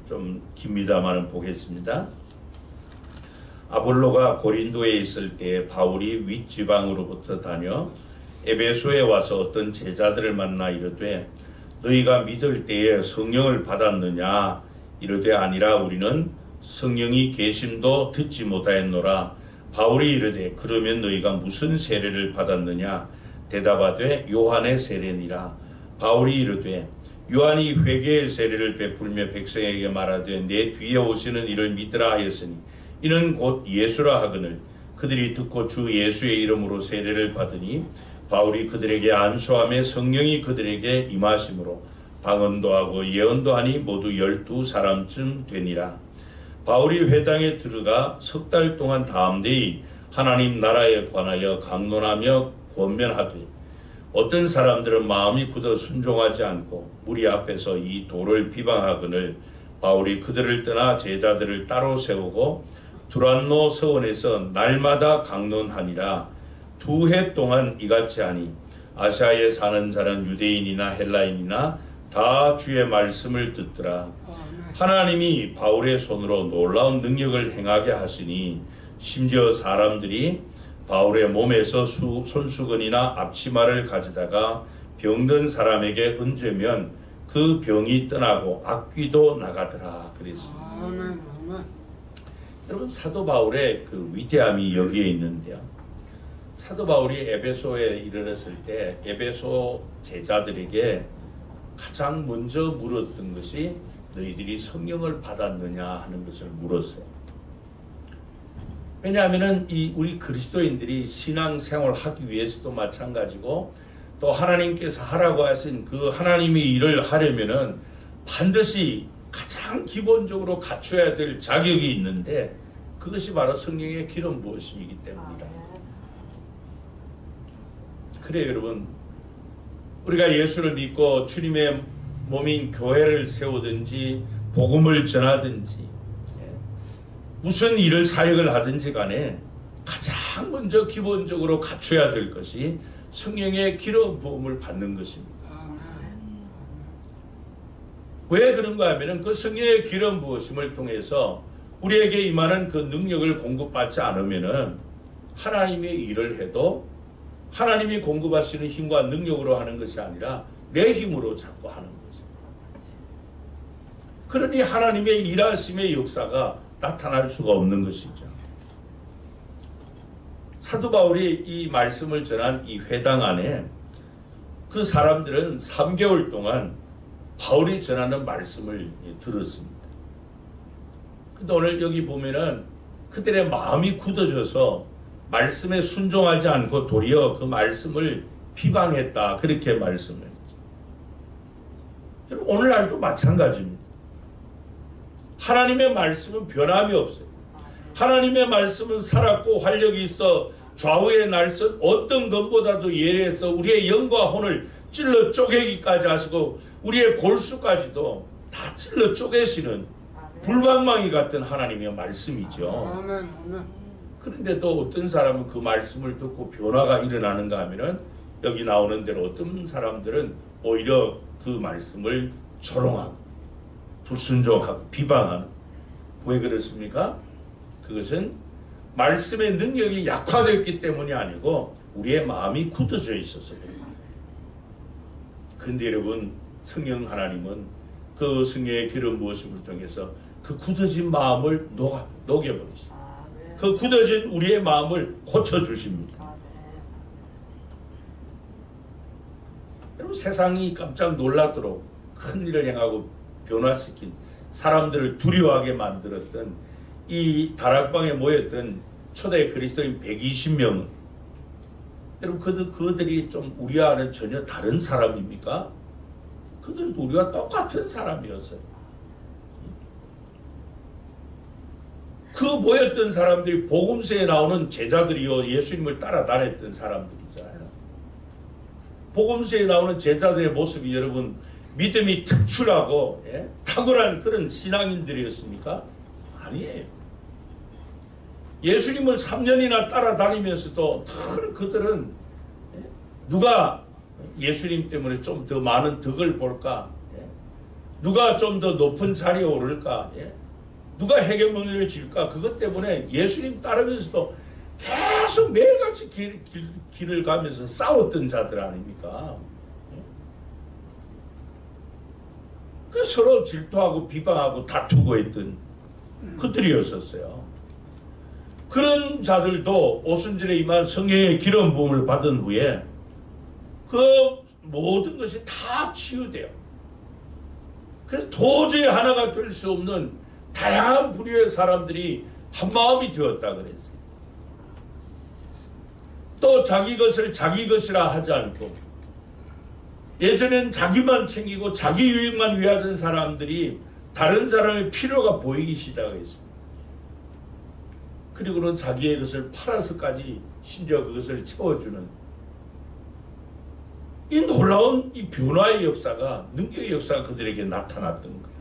좀 깁니다만은 보겠습니다. 아볼로가 고린도에 있을 때 바울이 윗지방으로부터 다녀 에베소에 와서 어떤 제자들을 만나 이르되 너희가 믿을 때에 성령을 받았느냐? 이르되 아니라 우리는 성령이 계심도 듣지 못하였노라. 바울이 이르되 그러면 너희가 무슨 세례를 받았느냐? 대답하되 요한의 세례니라. 바울이 이르되 요한이 회개의 세례를 베풀며 백성에게 말하되 내 뒤에 오시는 이를 믿으라 하였으니 이는 곧 예수라 하거늘 그들이 듣고 주 예수의 이름으로 세례를 받으니 바울이 그들에게 안수하며 성령이 그들에게 임하심으로 방언도 하고 예언도 하니 모두 12사람쯤 되니라. 바울이 회당에 들어가 석 달 동안 담대히 하나님 나라에 관하여 강론하며 권면하되 어떤 사람들은 마음이 굳어 순종하지 않고 무리 앞에서 이 도를 비방하거늘 바울이 그들을 떠나 제자들을 따로 세우고 두란노 서원에서 날마다 강론하니라. 2해 동안 이같이 하니 아시아에 사는 자는 유대인이나 헬라인이나 다 주의 말씀을 듣더라. 하나님이 바울의 손으로 놀라운 능력을 행하게 하시니 심지어 사람들이 바울의 몸에서 손수건이나 앞치마를 가져다가 병든 사람에게 얹으면 그 병이 떠나고 악귀도 나가더라. 그랬습니다. 여러분 사도 바울의 그 위대함이 여기에 있는데요. 사도 바울이 에베소에 이르렀을 때 에베소 제자들에게 가장 먼저 물었던 것이 너희들이 성령을 받았느냐 하는 것을 물었어요. 왜냐하면 우리 그리스도인들이 신앙생활을 하기 위해서도 마찬가지고 또 하나님께서 하라고 하신 그 하나님의 일을 하려면은 반드시 가장 기본적으로 갖춰야 될 자격이 있는데 그것이 바로 성령의 기름 부으심이기 때문이다. 그래요, 여러분. 우리가 예수를 믿고 주님의 몸인 교회를 세우든지 복음을 전하든지 무슨 일을 사역을 하든지 간에 가장 먼저 기본적으로 갖춰야 될 것이 성령의 기름 부음을 받는 것입니다. 왜 그런가 하면 그 성령의 기름 부으심을 통해서 우리에게 임하는 그 능력을 공급받지 않으면은 하나님의 일을 해도 하나님이 공급하시는 힘과 능력으로 하는 것이 아니라 내 힘으로 자꾸 하는 것입니다. 그러니 하나님의 일하심의 역사가 나타날 수가 없는 것이죠. 사도 바울이 이 말씀을 전한 이 회당 안에 그 사람들은 3개월 동안 바울이 전하는 말씀을 들었습니다. 근데 오늘 여기 보면은 그들의 마음이 굳어져서 말씀에 순종하지 않고 도리어 그 말씀을 비방했다. 그렇게 말씀을 했죠. 여러분 오늘날도 마찬가지입니다. 하나님의 말씀은 변함이 없어요. 하나님의 말씀은 살았고 활력이 있어 좌우의 날선 어떤 것보다도 예리해서 우리의 영과 혼을 찔러 쪼개기까지 하시고 우리의 골수까지도 다 찔러 쪼개시는 불방망이 같은 하나님의 말씀이죠. 그런데 또 어떤 사람은 그 말씀을 듣고 변화가 일어나는가 하면은 여기 나오는 대로 어떤 사람들은 오히려 그 말씀을 조롱하고 불순종하고 비방하는. 왜 그렇습니까? 그것은 말씀의 능력이 약화되었기 때문이 아니고 우리의 마음이 굳어져 있어서 그래요. 그런데 여러분 성령 하나님은 그 성령의 기름 부으심을 통해서 그 굳어진 마음을 녹여버리십니다. 그 굳어진 우리의 마음을 고쳐주십니다. 여러분 세상이 깜짝 놀라도록 큰 일을 행하고 변화시킨 사람들을 두려워하게 만들었던 이 다락방에 모였던 초대 그리스도인 120명은 여러분 그들이 좀 우리와는 전혀 다른 사람입니까? 그들도 우리와 똑같은 사람이었어요. 그 모였던 사람들이 복음서에 나오는 제자들이요 예수님을 따라다녔던 사람들이잖아요. 복음서에 나오는 제자들의 모습이 여러분 믿음이 특출하고 탁월한 그런 신앙인들이었습니까? 아니에요. 예수님을 3년이나 따라다니면서도 그들은 누가 예수님 때문에 좀 더 많은 덕을 볼까? 누가 좀 더 높은 자리에 오를까? 누가 헤게모니를 질까? 그것 때문에 예수님 따르면서도 계속 매일같이 길을 가면서 싸웠던 자들 아닙니까? 그 서로 질투하고 비방하고 다투고 했던 그들이었었어요. 그런 자들도 오순절에 임한 성령의 기름 부음을 받은 후에 그 모든 것이 다 치유돼요. 그래서 도저히 하나가 될 수 없는 다양한 부류의 사람들이 한 마음이 되었다 그랬어요. 또 자기 것을 자기 것이라 하지 않고 예전엔 자기만 챙기고 자기 유익만 위하던 사람들이 다른 사람의 필요가 보이기 시작했습니다. 그리고는 자기의 것을 팔아서까지 심지어 그것을 채워주는 이 놀라운 이 변화의 역사가 능력의 역사가 그들에게 나타났던 거예요.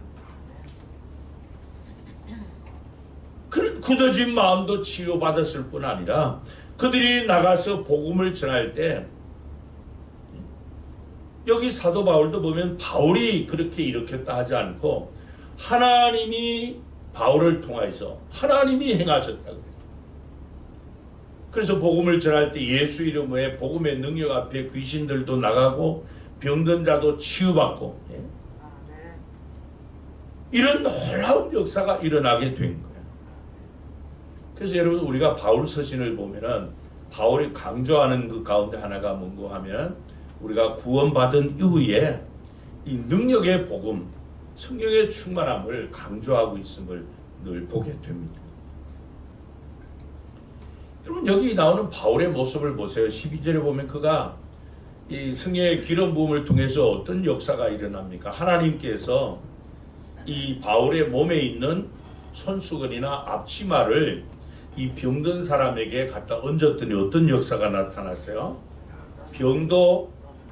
그런 굳어진 마음도 치유받았을 뿐 아니라 그들이 나가서 복음을 전할 때 여기 사도 바울도 보면 바울이 그렇게 일으켰다 하지 않고 하나님이 바울을 통해서 하나님이 행하셨다 그랬어요. 그래서 복음을 전할 때 예수 이름의 복음의 능력 앞에 귀신들도 나가고 병든 자도 치유받고 이런 놀라운 역사가 일어나게 된 거예요. 그래서 여러분 우리가 바울 서신을 보면은 바울이 강조하는 그 가운데 하나가 뭔고 하면 우리가 구원받은 이후에 이 능력의 복음, 성령의 충만함을 강조하고 있음을 늘 보게 됩니다. 여러분 여기 나오는 바울의 모습을 보세요. 12절에 보면 그가 이 성령의 기름 부음을 통해서 어떤 역사가 일어납니까? 하나님께서 이 바울의 몸에 있는 손수건이나 앞치마를 이 병든 사람에게 갖다 얹었더니 어떤 역사가 나타났어요? 병도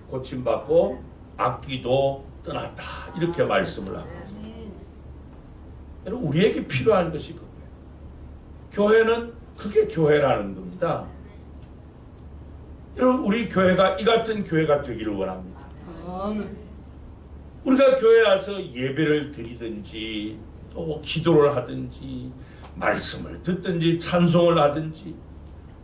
고침받고 악귀도 떠났다. 이렇게 말씀을 하고 있습니다. 여러분 우리에게 필요한 것이 그거예요. 교회는 그게 교회라는 겁니다. 여러분 우리 교회가 이 같은 교회가 되기를 원합니다. 우리가 교회에 와서 예배를 드리든지 또 기도를 하든지 말씀을 듣든지 찬송을 하든지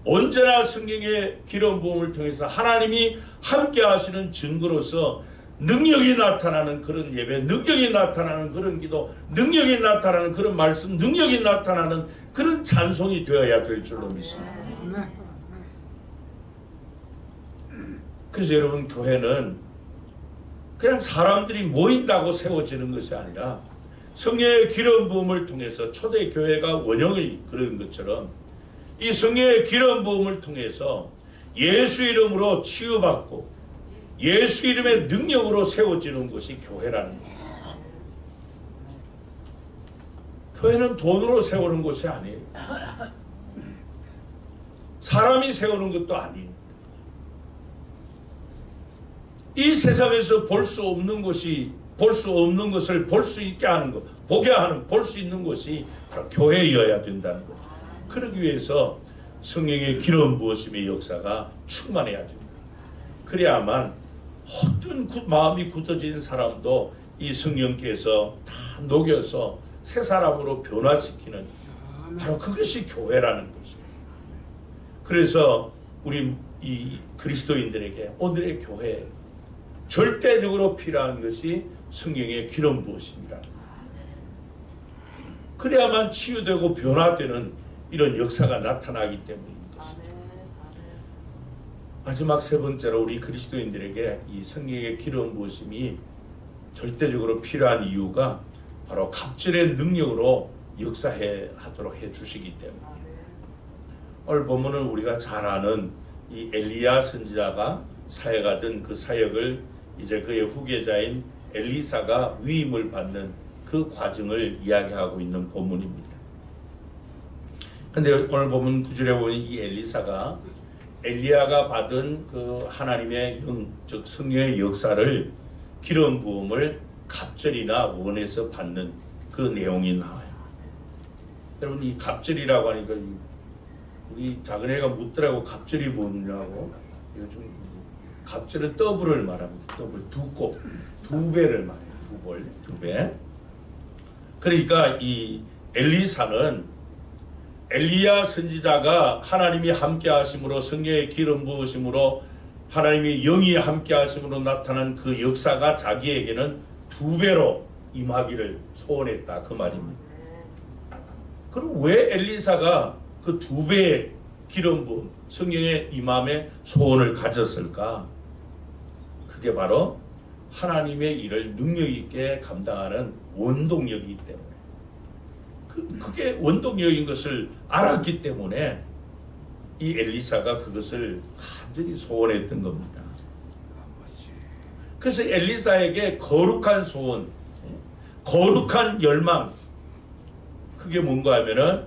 언제나 성령의 기름 부음을 통해서 하나님이 함께 하시는 증거로서 능력이 나타나는 그런 예배, 능력이 나타나는 그런 기도, 능력이 나타나는 그런 말씀, 능력이 나타나는 그런 찬송이 되어야 될 줄로 믿습니다. 그래서 여러분 교회는 그냥 사람들이 모인다고 세워지는 것이 아니라 성령의 기름 부음을 통해서 초대 교회가 원형이 그런 것처럼 이 성령의 기름 부음을 통해서 예수 이름으로 치유받고 예수 이름의 능력으로 세워지는 것이 교회라는 거예요. 교회는 돈으로 세우는 것이 아니에요. 사람이 세우는 것도 아니에요. 이 세상에서 볼 수 없는 것이 볼 수 없는 것을 볼 수 있게 하는 것, 보게 하는, 볼 수 있는 것이 바로 교회여야 된다는 거죠. 그러기 위해서 성령의 기름 부으심의 역사가 충만해야 됩니다. 그래야만 어떤 마음이 굳어진 사람도 이 성령께서 다 녹여서 새 사람으로 변화시키는 바로 그것이 교회라는 것이에요. 그래서 우리 이 그리스도인들에게 오늘의 교회 절대적으로 필요한 것이 성령의 기름 부으심이라. 그래야만 치유되고 변화되는 이런 역사가 나타나기 때문인 것입니다. 마지막 세 번째로 우리 그리스도인들에게 이 성령의 기름 부으심이 절대적으로 필요한 이유가 바로 갑절의 능력으로 역사하도록 해주시기 때문에. 오늘 본문은 우리가 잘 아는 이 엘리야 선지자가 사역하던 그 사역을 이제 그의 후계자인 엘리사가 위임을 받는 그 과정을 이야기하고 있는 본문입니다. 근데 오늘 보면 9절에 보면 이 엘리사가 엘리야가 받은 그 하나님의 즉 성령의 역사를 기름 부음을 갑절이나 원에서 받는 그 내용이 나와요. 여러분 이 갑절이라고 하니까 우리 작은애가 묻더라고 갑절이 뭐냐고. 요즘 갑절은 더블을 말합니다. 더블 두 배를 말해요. 두 배. 그러니까 이 엘리사는 엘리야 선지자가 하나님이 함께 하심으로 성령의 기름 부으심으로 하나님의 영이 함께 하심으로 나타난 그 역사가 자기에게는 두 배로 임하기를 소원했다 그 말입니다. 그럼 왜 엘리사가 그 두 배의 기름 부음 성령의 임함의 소원을 가졌을까? 그게 바로 하나님의 일을 능력 있게 감당하는 원동력이기 때문에 그게 원동력인 것을 알았기 때문에 이 엘리사가 그것을 완전히 소원했던 겁니다. 그래서 엘리사에게 거룩한 소원, 거룩한 열망, 그게 뭔가 하면은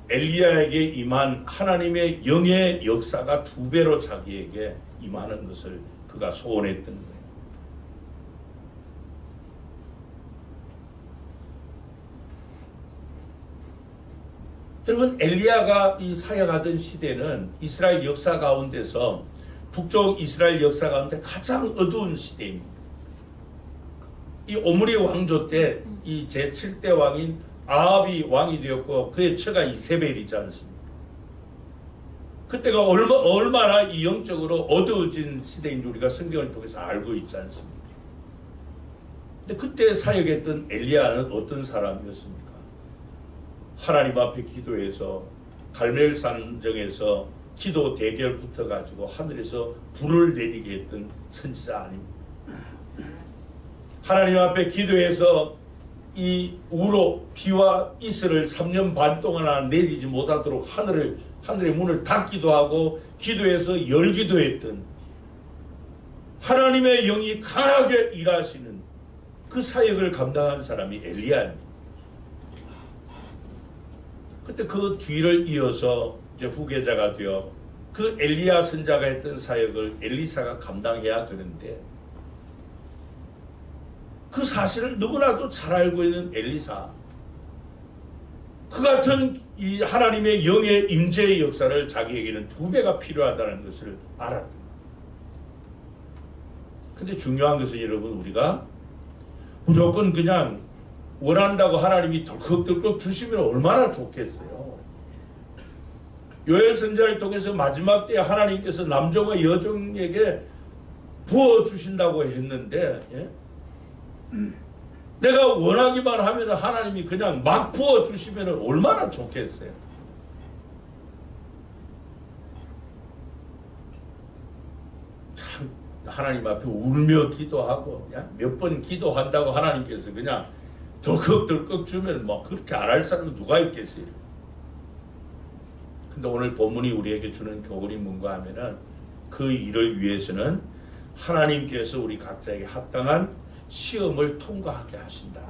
엘리야에게 임한 하나님의 영의 역사가 두 배로 자기에게 임하는 것을 그가 소원했던 거예요. 여러분 엘리야가 이 사역하던 시대는 이스라엘 역사 가운데서 북쪽 이스라엘 역사 가운데 가장 어두운 시대입니다. 이 오므리 왕조 때 이 제7대 왕인 아합이 왕이 되었고 그의 처가 이세벨이지 않습니까? 그때가 얼마나 이 영적으로 어두워진 시대인지 우리가 성경을 통해서 알고 있지 않습니까? 근데 그때 사역했던 엘리야는 어떤 사람이었습니까? 하나님 앞에 기도해서 갈멜산정에서 기도 대결 붙어가지고 하늘에서 불을 내리게 했던 선지자 아닙니까? 하나님 앞에 기도해서 이 우로 비와 이슬을 3년 반 동안 내리지 못하도록 하늘의 문을 닫기도 하고 기도해서 열기도 했던 하나님의 영이 강하게 일하시는 그 사역을 감당한 사람이 엘리야입니다. 그때 그 뒤를 이어서 이제 후계자가 되어 그 엘리야 선자가 했던 사역을 엘리사가 감당해야 되는데 그 사실을 누구나도 잘 알고 있는 엘리사, 그 같은 이 하나님의 영의 임재의 역사를 자기에게는 2배가 필요하다는 것을 알았다. 근데 중요한 것은 여러분, 우리가 무조건 그냥 원한다고 하나님이 덜컥덜컥 주시면 얼마나 좋겠어요. 요엘 선지자를 통해서 마지막 때에 하나님께서 남종과 여종에게 부어주신다고 했는데, 예? 내가 원하기만 하면 하나님이 그냥 막 부어주시면 얼마나 좋겠어요. 참 하나님 앞에 울며 기도하고 몇 번 기도한다고 하나님께서 그냥 덜컥덜컥 주면 뭐 그렇게 안 할 사람이 누가 있겠어요. 근데 오늘 본문이 우리에게 주는 교훈이 뭔가 하면은 그 일을 위해서는 하나님께서 우리 각자에게 합당한 시험을 통과하게 하신다.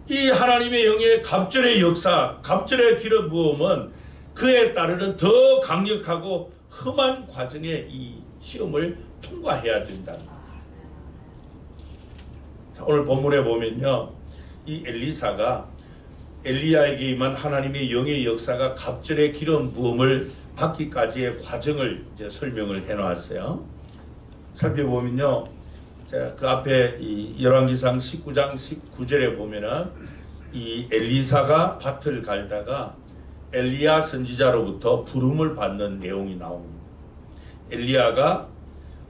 이 하나님의 영의 갑절의 역사, 갑절의 기름 부음은 그에 따르는 더 강력하고 험한 과정의 이 시험을 통과해야 된다. 자, 오늘 본문에 보면요, 이 엘리사가 엘리야에게 임한 하나님의 영의 역사가 갑절의 기름 부음을 받기까지의 과정을 이제 설명을 해놓았어요. 살펴보면요, 자, 그 앞에 이 열왕기상 19장 19절에 보면은 이 엘리사가 밭을 갈다가 엘리야 선지자로부터 부름을 받는 내용이 나옵니다. 엘리야가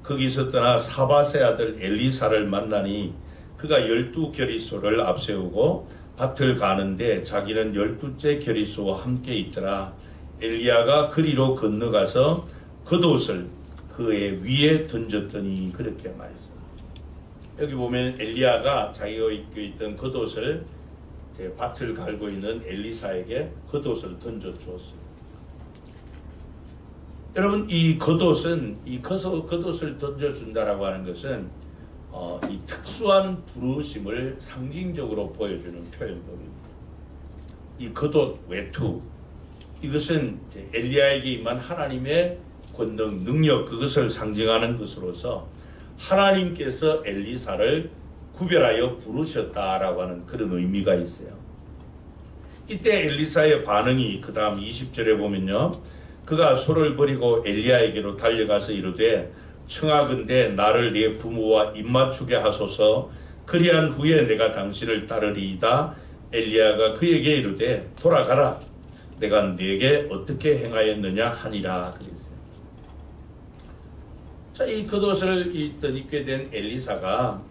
거기서 떠나 사밧의 아들 엘리사를 만나니 그가 12겨리소를 앞세우고 밭을 가는데 자기는 12째 겨리소와 함께 있더라. 엘리야가 그리로 건너가서 겉옷을 그의 위에 던졌더니 그렇게 말했습니다. 여기 보면 엘리야가 자기가 입고 있던 겉옷을 밭을 갈고 있는 엘리사에게 겉옷을 던져 주었습니다. 여러분, 이 겉옷은 겉옷을 던져 준다라고 하는 것은 이 특수한 부르심을 상징적으로 보여주는 표현법입니다. 이 겉옷 외투, 이것은 엘리야에게 임한 하나님의 권능, 능력, 그것을 상징하는 것으로서 하나님께서 엘리사를 구별하여 부르셨다라고 하는 그런 의미가 있어요. 이때 엘리사의 반응이 그 다음 20절에 보면요, 그가 소를 버리고 엘리야에게로 달려가서 이르되 청하건대 나를 네 부모와 입맞추게 하소서. 그리한 후에 내가 당신을 따르리이다. 엘리야가 그에게 이르되 돌아가라. 내가 네게 어떻게 행하였느냐 하니라 그랬어요. 자, 이 겉옷을 입게 된 엘리사가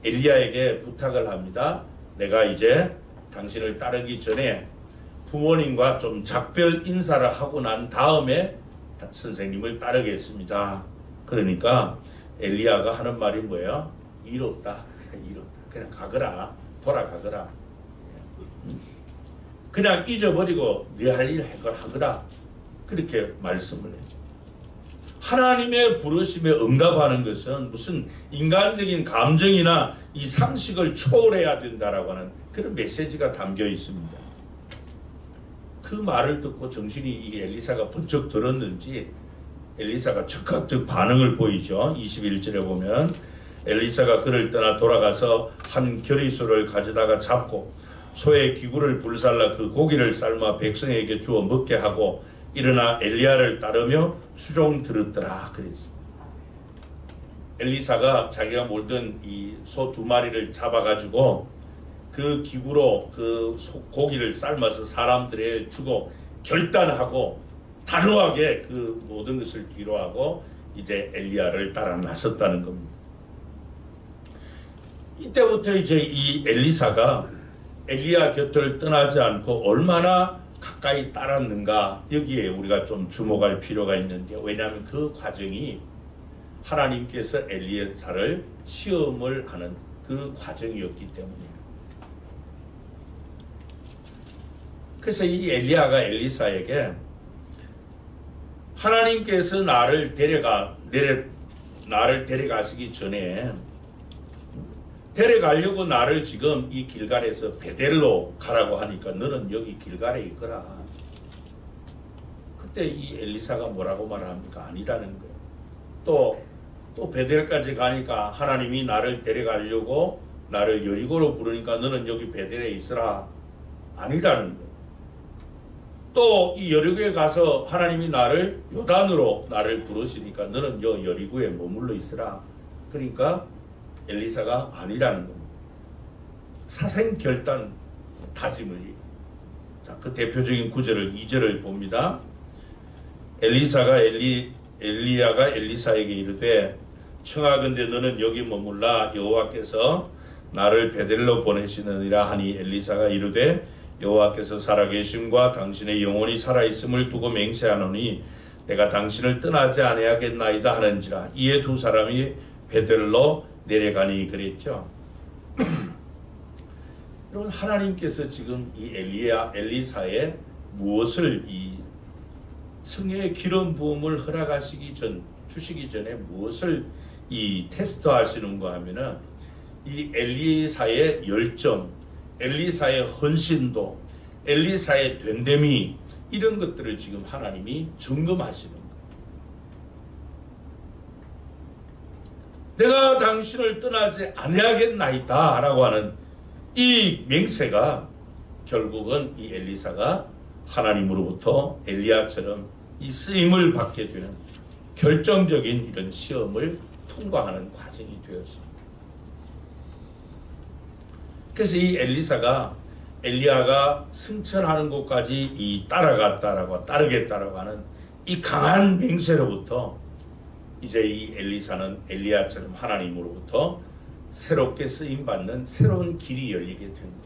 엘리야에게 부탁을 합니다. 내가 이제 당신을 따르기 전에 부모님과 좀 작별 인사를 하고 난 다음에 선생님을 따르겠습니다. 그러니까 엘리야가 하는 말이 뭐예요? 이롭다. 그냥 가거라. 돌아가거라. 그냥 잊어버리고 네 할 일 하거라. 그렇게 말씀을 해요. 하나님의 부르심에 응답하는 것은 무슨 인간적인 감정이나 이 상식을 초월해야 된다라고 하는 그런 메시지가 담겨 있습니다. 그 말을 듣고 정신이 이 엘리사가 번쩍 들었는지 엘리사가 즉각적 반응을 보이죠. 21절에 보면 엘리사가 그를 떠나 돌아가서 한 겨리소를 가져다가 잡고 소의 기구를 불살라 그 고기를 삶아 백성에게 주어 먹게 하고 일어나 엘리야를 따르며 수종 들었더라 그랬습니다. 엘리사가 자기가 몰던 이 소 2마리를 잡아가지고 그 기구로 그 고기를 삶아서 사람들에게 주고 결단하고 단호하게 그 모든 것을 뒤로하고 이제 엘리야를 따라 나섰다는 겁니다. 이때부터 이제 이 엘리사가 엘리야 곁을 떠나지 않고 얼마나 가까이 따랐는가, 여기에 우리가 좀 주목할 필요가 있는데, 왜냐하면 그 과정이 하나님께서 엘리야를 시험을 하는 그 과정이었기 때문이에요. 그래서 이 엘리야가 엘리사에게 하나님께서 나를 데려가시기 전에, 데려가려고 나를 지금 이 길갈에서 베델로 가라고 하니까 너는 여기 길갈에 있거라. 그때 이 엘리사가 뭐라고 말합니까? 아니라는 거예요. 또 베델까지 가니까 하나님이 나를 데려가려고 나를 여리고로 부르니까 너는 여기 베델에 있으라. 아니라는 거예요. 또 이 여리고에 가서 하나님이 나를 요단으로 나를 부르시니까 너는 여리고에 머물러 있으라. 그러니까 엘리사가 아니라는 겁니다. 사생결단 다짐을. 자, 그 대표적인 구절을 2절을 봅니다. 엘리야가 엘리사에게 이르되 청하건대 너는 여기 머물라. 여호와께서 나를 베델로 보내시느니라 하니 엘리사가 이르되 여호와께서 살아계심과 당신의 영혼이 살아있음을 두고 맹세하노니 내가 당신을 떠나지 아니하겠나이다 하는지라. 이에 두 사람이 베델로 내려가니 그랬죠. 여러분, 하나님께서 지금 이 엘리사의 무엇을, 이 성령의 기름 부음을 주시기 전에 무엇을 이 테스트하시는가 하면은 이 엘리사의 열정, 엘리사의 헌신도, 엘리사의 된됨이, 이런 것들을 지금 하나님이 점검하시는 거예요. 내가 당신을 떠나지 아니하겠나이다 라고 하는 이 맹세가 결국은 이 엘리사가 하나님으로부터 엘리야처럼 이 쓰임을 받게 되는 결정적인 이런 시험을 통과하는 과정이 되었습니다. 그래서 이 엘리야가 승천하는 곳까지 따르겠다라고 하는 이 강한 맹세로부터 이제 이 엘리사는 엘리야처럼 하나님으로부터 새롭게 쓰임받는 새로운 길이 열리게 된 거예요.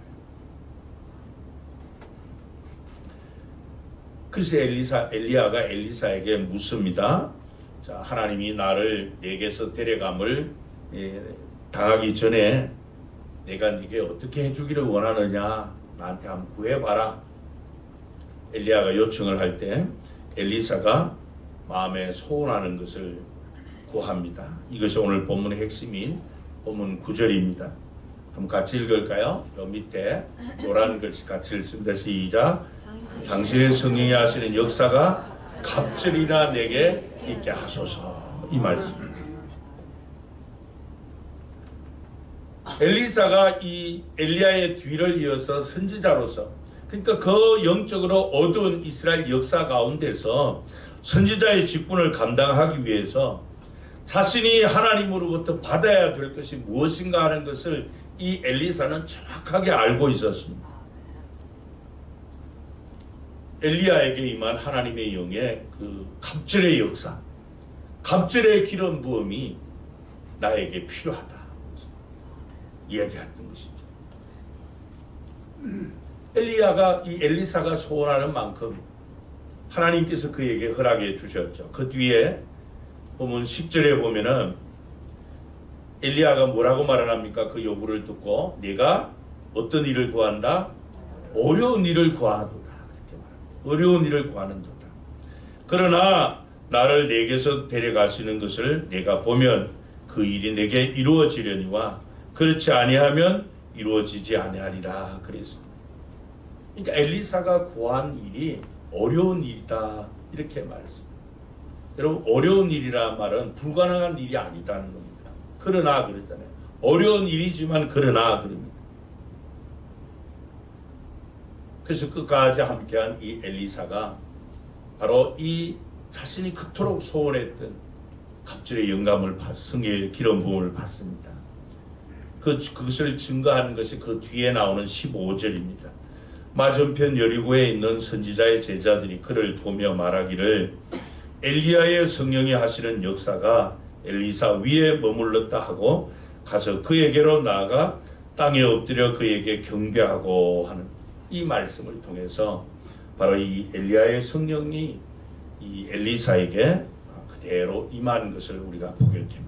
그래서 엘리야가 엘리사에게 묻습니다. 자, 하나님이 나를 내게서 데려감을 당하기 전에 내가 네게 어떻게 해주기를 원하느냐, 나한테 한번 구해봐라. 엘리야가 요청을 할 때 엘리사가 마음에 소원하는 것을 구합니다. 이것이 오늘 본문의 핵심인 본문 9절입니다. 한번 같이 읽을까요? 요 밑에 노란 글씨 같이 읽습니다. 시작. 당신의 성령이 하시는 역사가 갑절이나 내게 있게 하소서. 이 말씀. 엘리사가 이 엘리야의 뒤를 이어서 선지자로서, 그러니까 그 영적으로 어두운 이스라엘 역사 가운데서 선지자의 직분을 감당하기 위해서 자신이 하나님으로부터 받아야 될 것이 무엇인가 하는 것을 이 엘리사는 정확하게 알고 있었습니다. 엘리야에게 임한 하나님의 영의 그 갑절의 역사, 갑절의 기름 부음이 나에게 필요하다 이야기했던 것이죠. 엘리사가 소원하는 만큼 하나님께서 그에게 허락해 주셨죠. 그 뒤에 보면 10절에 보면은 엘리야가 뭐라고 말을 합니까? 그 요구를 듣고 내가 어떤 일을 구한다? 어려운 일을 구하도다. 그렇게 말합니다. 어려운 일을 구하는도다. 그러나 나를 내게서 데려가시는 것을 내가 보면 그 일이 내게 이루어지려니와 그렇지 아니하면 이루어지지 아니하리라 그랬습니다. 그러니까 엘리사가 구한 일이 어려운 일이다 이렇게 말했습니다. 여러분, 어려운 일이라는 말은 불가능한 일이 아니다는 겁니다. 그러나 그랬잖아요. 어려운 일이지만 그러나 그럽니다. 그래서 끝까지 함께한 이 엘리사가 바로 이 자신이 그토록 소원했던 갑절의 영감을 성령의 기름 부음을 받습니다. 그것을 증거하는 것이 그 뒤에 나오는 15절입니다. 맞은편 여리고에 있는 선지자의 제자들이 그를 보며 말하기를 엘리야의 성령이 하시는 역사가 엘리사 위에 머물렀다 하고 가서 그에게로 나아가 땅에 엎드려 그에게 경배하고 하는 이 말씀을 통해서 바로 이 엘리야의 성령이 이 엘리사에게 그대로 임하는 것을 우리가 보게 됩니다.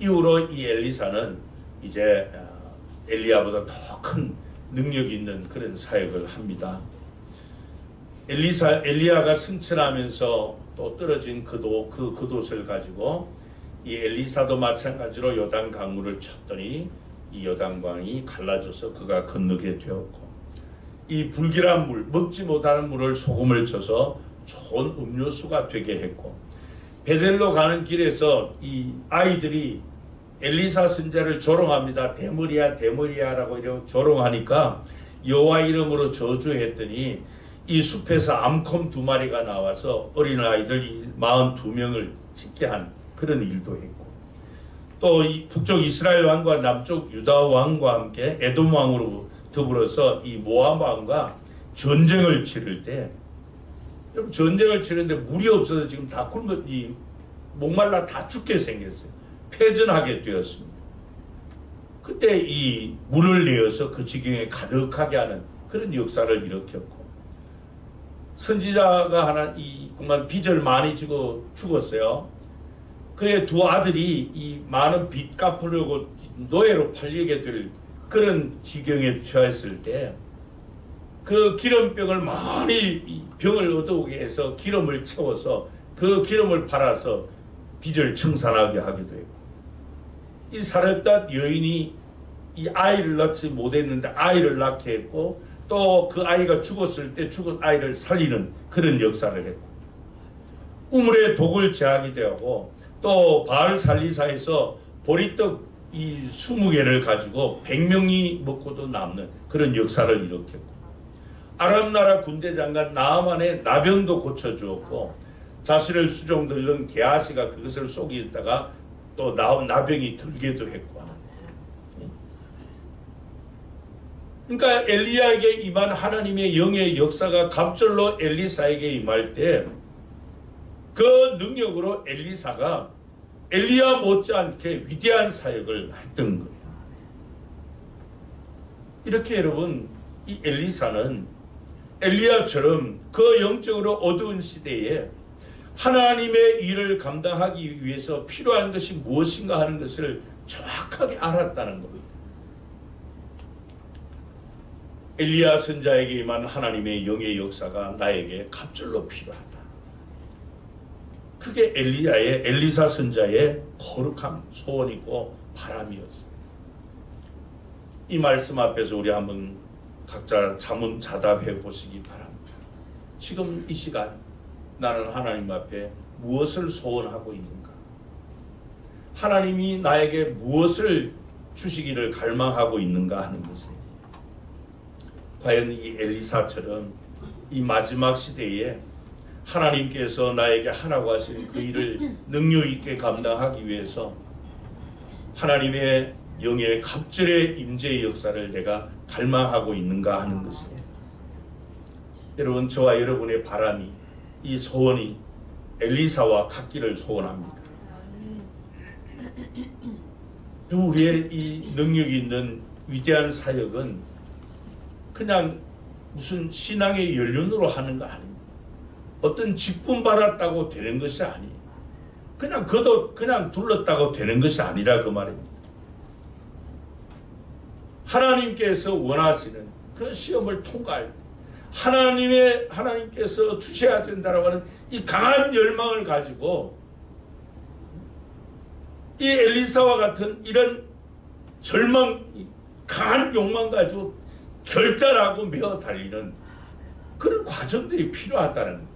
이후로 이 엘리사는 이제 엘리야보다 더 큰 능력이 있는 그런 사역을 합니다. 엘리야가 승천하면서 또 떨어진 그돛을 가지고 이 엘리사도 마찬가지로 요단 강물을 쳤더니 이 요단강이 갈라져서 그가 건너게 되었고, 이 불길한 물, 먹지 못하는 물을 소금을 쳐서 좋은 음료수가 되게 했고, 베델로 가는 길에서 이 아이들이 엘리사 선자를 조롱합니다. 대머리야 대머리야라고 이렇게 조롱하니까 여호와 이름으로 저주했더니 이 숲에서 암콤 2마리가 나와서 어린아이들 42명을 찍게 한 그런 일도 했고, 또 이 북쪽 이스라엘 왕과 남쪽 유다 왕과 함께 에돔 왕으로 더불어서 이 모압 왕과 전쟁을 치를 때, 전쟁을 치는데 물이 없어서 지금 다 굶어 목말라 다 죽게 생겼어요. 패전하게 되었습니다. 그때 이 물을 내어서 그 지경에 가득하게 하는 그런 역사를 일으켰고, 선지자가 하나 정말 빚을 많이 지고 죽었어요. 그의 2 아들이 이 많은 빚 갚으려고 노예로 팔리게 될 그런 지경에 처했을 때, 그 기름병을 많이 병을 얻어오게 해서 기름을 채워서 그 기름을 팔아서 빚을 청산하게 하기도 했고, 이 사렙다 여인이 이 아이를 낳지 못했는데 아이를 낳게 했고, 또 그 아이가 죽었을 때 죽은 아이를 살리는 그런 역사를 했고, 우물에 독을 제하게 되고, 또 바알 살리사에서 보리떡 이 20개를 가지고 100명이 먹고도 남는 그런 역사를 일으켰고, 아람 나라 군대 장관 나아만의 나병도 고쳐주었고, 자신을 수종들던 게하시가 그것을 속이다가 또 나병이 들게도 했고. 그러니까 엘리야에게 임한 하나님의 영의 역사가 갑절로 엘리사에게 임할 때 그 능력으로 엘리사가 엘리야 못지않게 위대한 사역을 했던 거예요. 이렇게 여러분, 이 엘리사는 엘리야처럼 그 영적으로 어두운 시대에 하나님의 일을 감당하기 위해서 필요한 것이 무엇인가 하는 것을 정확하게 알았다는 겁니다. 엘리야 선자에게 임한 하나님의 영의 역사가 나에게 갑절로 필요하다. 그게 엘리사 선자의 거룩한 소원이고 바람이었습니다. 이 말씀 앞에서 우리 한번 각자 자답해 보시기 바랍니다. 지금 이 시간 나는 하나님 앞에 무엇을 소원하고 있는가? 하나님이 나에게 무엇을 주시기를 갈망하고 있는가 하는 것을, 과연 이 엘리사처럼 이 마지막 시대에 하나님께서 나에게 하라고 하신 그 일을 능력 있게 감당하기 위해서 하나님의 영의 갑절의 임재의 역사를 내가 갈망하고 있는가 하는 것이에요. 여러분, 저와 여러분의 바람이, 이 소원이 엘리사와 같기를 소원합니다. 우리의 이 능력이 있는 위대한 사역은 그냥 무슨 신앙의 연륜으로 하는 거 아닙니다. 어떤 직분 받았다고 되는 것이 아니에요. 그냥 둘렀다고 되는 것이 아니라 그 말입니다. 하나님께서 원하시는 그 시험을 통과할 때 하나님께서 주셔야 된다라고 하는 이 강한 열망을 가지고 이 엘리사와 같은 이런 강한 욕망 가지고 결단하고 메어 달리는 그런 과정들이 필요하다는 거예요.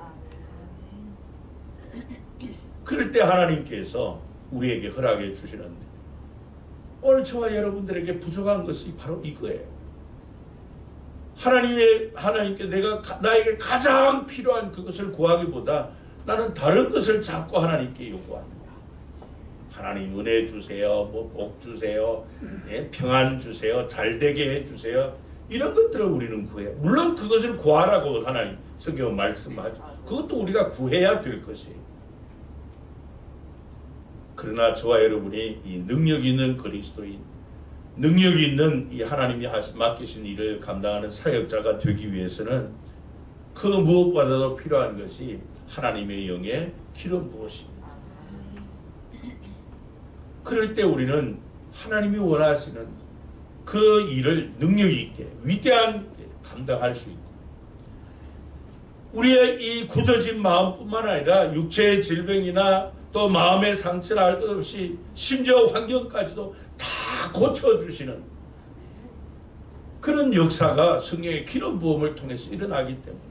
그럴 때 하나님께서 우리에게 허락해 주시는데, 오늘 저와 여러분들에게 부족한 것이 바로 이거예요. 하나님께 나에게 가장 필요한 그것을 구하기보다 나는 다른 것을 자꾸 하나님께 요구합니다. 하나님 은혜 주세요, 복 주세요, 평안 주세요, 잘되게 해주세요. 이런 것들을 우리는 구해요. 물론 그것을 구하라고 하나님 성경은 말씀하죠. 그것도 우리가 구해야 될 것이에요. 그러나 저와 여러분이 이 능력 있는 그리스도인, 능력이 있는 이 하나님이 맡기신 일을 감당하는 사역자가 되기 위해서는 그 무엇보다도 필요한 것이 하나님의 영의 기름 부으심입니다. 그럴 때 우리는 하나님이 원하시는 그 일을 능력 있게 위대하게 감당할 수 있고, 우리의 이 굳어진 마음뿐만 아니라 육체의 질병이나 또 마음의 상처를 할 것 없이 심지어 환경까지도 다 고쳐주시는 그런 역사가 성령의 기름 부음을 통해서 일어나기 때문에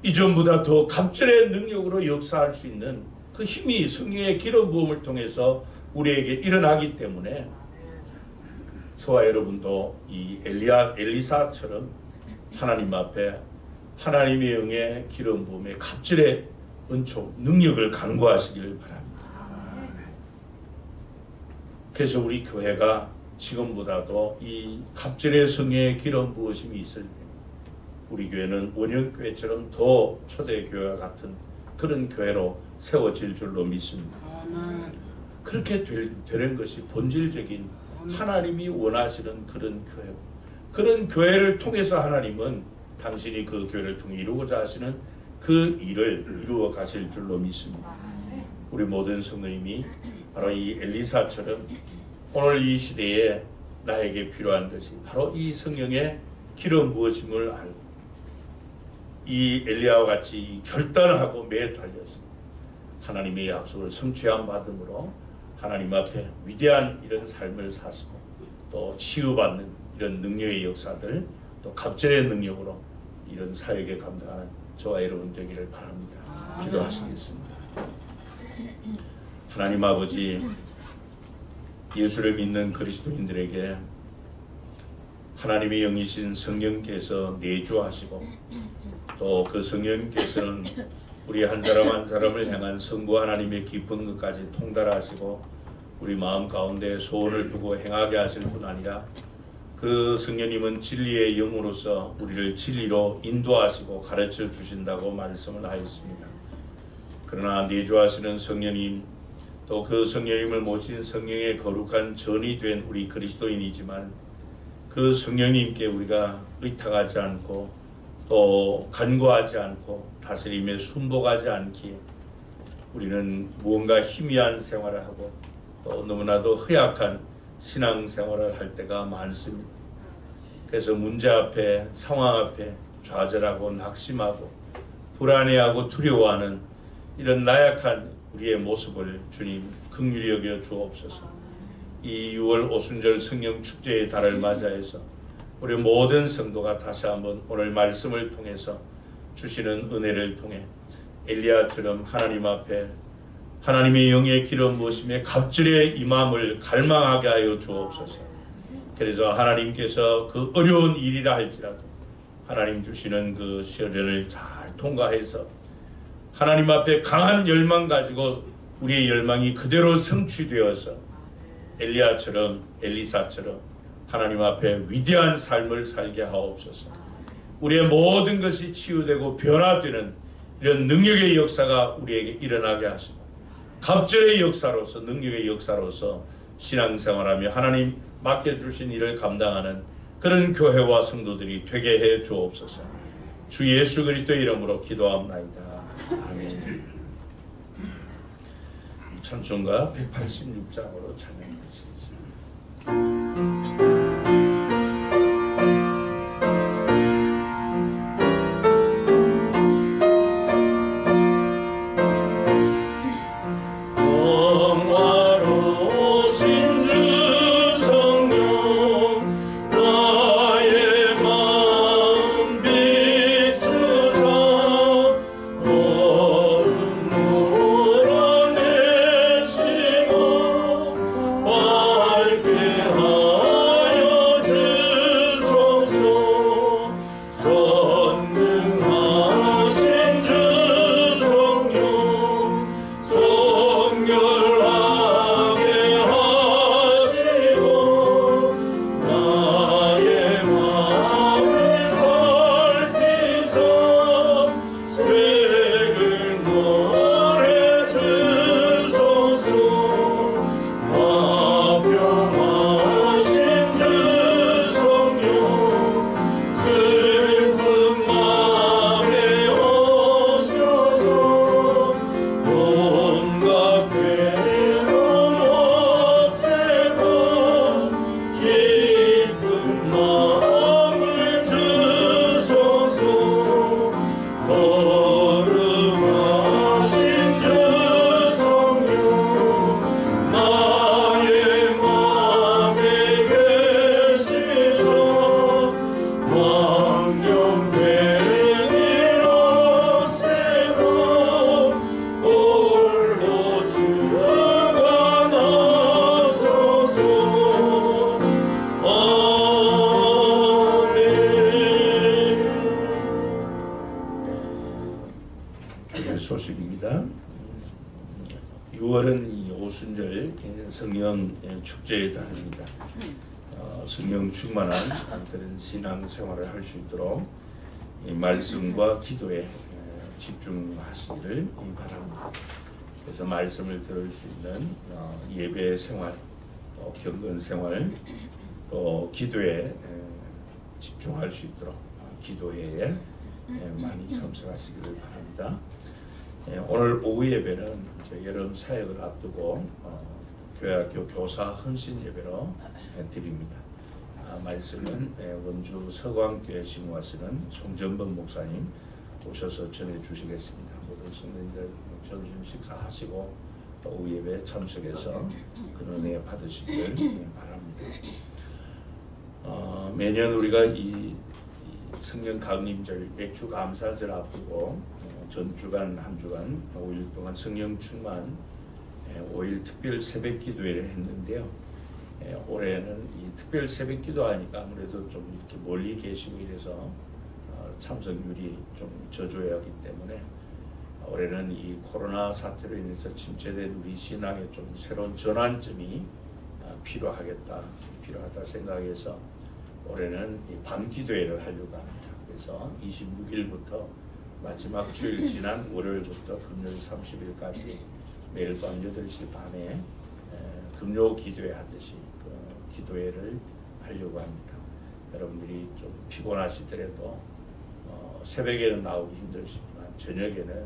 이전보다 더 갑절의 능력으로 역사할 수 있는 그 힘이 성령의 기름 부음을 통해서 우리에게 일어나기 때문에 저와 여러분도 이 엘리사처럼 하나님 앞에 하나님의 영의 기름 부음의 갑절의 은총, 능력을 간구하시기를 바랍니다. 그래서 우리 교회가 지금보다도 이 갑절의 성령의 기름 부으심이 있을 때 우리 교회는 원형교회처럼 더 초대교회와 같은 그런 교회로 세워질 줄로 믿습니다. 그렇게 되는 것이 본질적인 하나님이 원하시는 그런 교회, 그런 교회를 통해서 하나님은 당신이 그 교회를 통해 이루고자 하시는 그 일을 이루어 가실 줄로 믿습니다. 우리 모든 성도님이 바로 이 엘리사처럼 오늘 이 시대에 나에게 필요한 것이 바로 이 성령의 기름 부으심을 알고 이 엘리야와 같이 결단하고 매일 달려서 하나님의 약속을 성취한 받음으로 하나님 앞에 위대한 이런 삶을 사시고 또 치유받는 이런 능력의 역사들, 또 갑절의 능력으로 이런 사역에 감당하는 저와 여러분 되기를 바랍니다. 기도하시겠습니다. 하나님 아버지, 예수를 믿는 그리스도인들에게 하나님의 영이신 성령께서 내주하시고 또 그 성령께서는 우리 한 사람 한 사람을 향한 성부 하나님의 깊은 것까지 통달하시고 우리 마음 가운데 소원을 두고 행하게 하실 뿐 아니라 그 성령님은 진리의 영으로서 우리를 진리로 인도하시고 가르쳐 주신다고 말씀을 하였습니다. 그러나 내주하시는 성령님, 또 그 성령님을 모신 성령의 거룩한 전이 된 우리 그리스도인이지만 그 성령님께 우리가 의탁하지 않고 또 간구하지 않고 다스림에 순복하지 않기에 우리는 무언가 희미한 생활을 하고 또 너무나도 허약한 신앙생활을 할 때가 많습니다. 그래서 문제 앞에, 상황 앞에 좌절하고 낙심하고 불안해하고 두려워하는 이런 나약한 우리의 모습을 주님 긍휼히 여겨 주옵소서. 이 6월 오순절 성령 축제의 달을 맞이해서 우리 모든 성도가 다시 한번 오늘 말씀을 통해서 주시는 은혜를 통해 엘리야처럼 하나님 앞에 하나님의 영의 기름 부으심에 갑절의 임함을 갈망하게 하여 주옵소서. 그래서 하나님께서 그 어려운 일이라 할지라도 하나님 주시는 그 시련을 잘 통과해서 하나님 앞에 강한 열망 가지고 우리의 열망이 그대로 성취되어서 엘리야처럼 엘리사처럼 하나님 앞에 위대한 삶을 살게 하옵소서. 우리의 모든 것이 치유되고 변화되는 이런 능력의 역사가 우리에게 일어나게 하시고 갑절의 역사로서 능력의 역사로서 신앙생활하며 하나님 맡겨주신 일을 감당하는 그런 교회와 성도들이 되게 해 주옵소서. 주 예수 그리스도의 이름으로 기도합나이다. 아멘. 찬송가 186장으로 찬양하시겠습니다. 밝게 소식입니다. 6월은 이 오순절 성령 축제의 달입니다. 성령 충만한 그런 신앙 생활을 할 수 있도록 이 말씀과 기도에 집중하시기를 바랍니다. 그래서 말씀을 들을 수 있는 예배 생활, 또 경건 생활, 또 기도에 집중할 수 있도록 기도회에 많이 참석하시기를 바랍니다. 오늘 오후 예배는 여름 사역을 앞두고 교회학교 교사 헌신 예배로 드립니다. 말씀은 원주 서광교회 신고하시는 송정범 목사님 오셔서 전해 주시겠습니다. 모든 성도님들 점심 식사하시고 또 오후 예배에 참석해서 그 은혜 받으시길 바랍니다. 매년 우리가 이 성령 강림절 맥주 감사절 앞두고 전주간 한 주간 5일 동안 성령 충만 5일 특별 새벽 기도회를 했는데요. 올해는 이 특별 새벽 기도하니까 아무래도 좀 이렇게 멀리 계시고 이래서 참석률이 좀 저조하기 때문에 올해는 이 코로나 사태로 인해서 침체된 우리 신앙에 좀 새로운 전환점이 필요하다 생각해서 올해는 이 밤 기도회를 하려고 합니다. 그래서 26일부터 마지막 주일 지난 월요일부터 금요일 30일까지 매일 밤 8시 반에 금요 기도회 하듯이 기도회를 하려고 합니다. 여러분들이 좀 피곤하시더라도 새벽에는 나오기 힘드시지만 저녁에는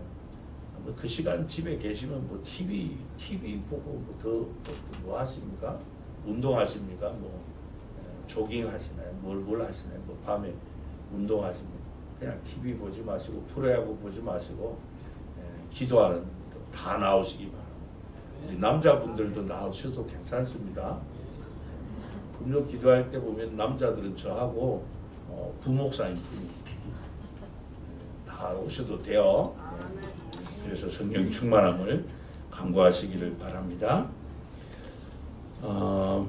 그 시간 집에 계시면 뭐 TV 보고 뭐 하십니까? 운동하십니까? 뭐 조깅 하시나요? 뭘 하시나요? 뭐 밤에 운동하십니까? 그냥 TV 보지 마시고 프로야구 보지 마시고 기도하는 다 나오시기 바랍니다. 남자분들도 나오셔도 괜찮습니다. 금요 기도할 때 보면 남자들은 저하고 부목사님 분이 다 오셔도 돼요. 그래서 성령 충만함을 간구하시기를 바랍니다.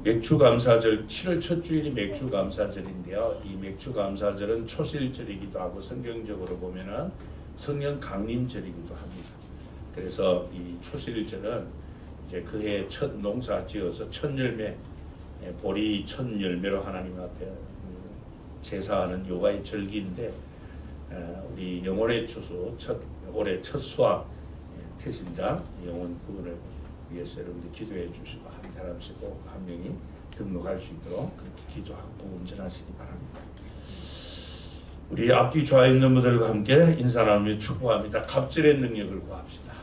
맥주감사절 7월 첫 주일이 맥주감사절인데요. 이 맥주감사절은 초실절이기도 하고 성경적으로 보면은 성령 강림절이기도 합니다. 그래서 이 초실절은 이제 그해 첫 농사 지어서 첫 열매, 보리 첫 열매로 하나님 앞에 제사하는 요가의 절기인데 우리 영혼의 추수 올해 첫 수확 태신자 영혼 구원을 위해서 여러분들 기도해 주시고 한 사람씩 꼭 한 명이 등록할 수 있도록 그렇게 기도하고 운전하시기 바랍니다. 우리 앞뒤 좌에 있는 분들과 함께 인사 나누며 축복합니다. 갑절의 능력을 구합시다.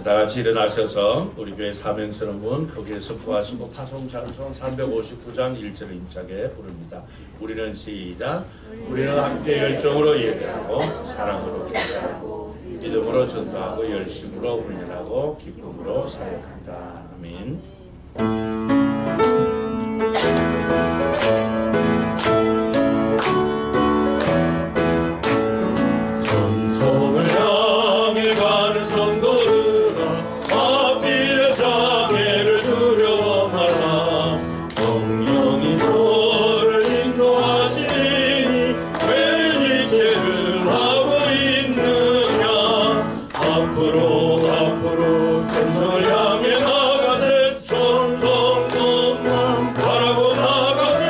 다 같이 일어나셔서 우리 교회 사명스러운 분 거기에서 구하시고 파송찬송 359장 1절을 힘차게 부릅니다. 우리는 시작. 우리는 함께 열정으로 예배하고 사랑으로 기도하고 믿음으로 전도하고 열심으로 훈련하고 기쁨으로 사역한다. 아멘. 전성을 향해 가는 성도들아 앞길의 장애를 두려워 마라. 성령이 너를 인도하시니 왜 지체를 하고 있느냐. 앞으로 전성을 향해 나가세. 천성문만 바라고 나가세.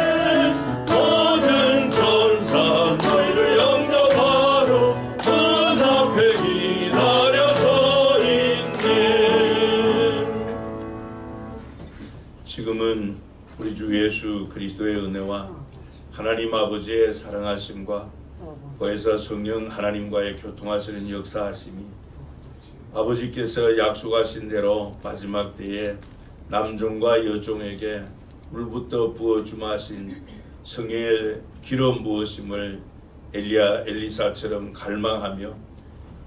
모든 천사 너희를 영접하러 문 앞에 기다려 서 있네. 지금은 우리 주 예수 그리스도의 은혜와 하나님 아버지의 사랑하심과 거기서 성령 하나님과의 교통하시는 역사하심이 아버지께서 약속하신 대로 마지막 때에 남종과 여종에게 물부터 부어주마신 성령의 기름 부으심을 엘리사처럼 갈망하며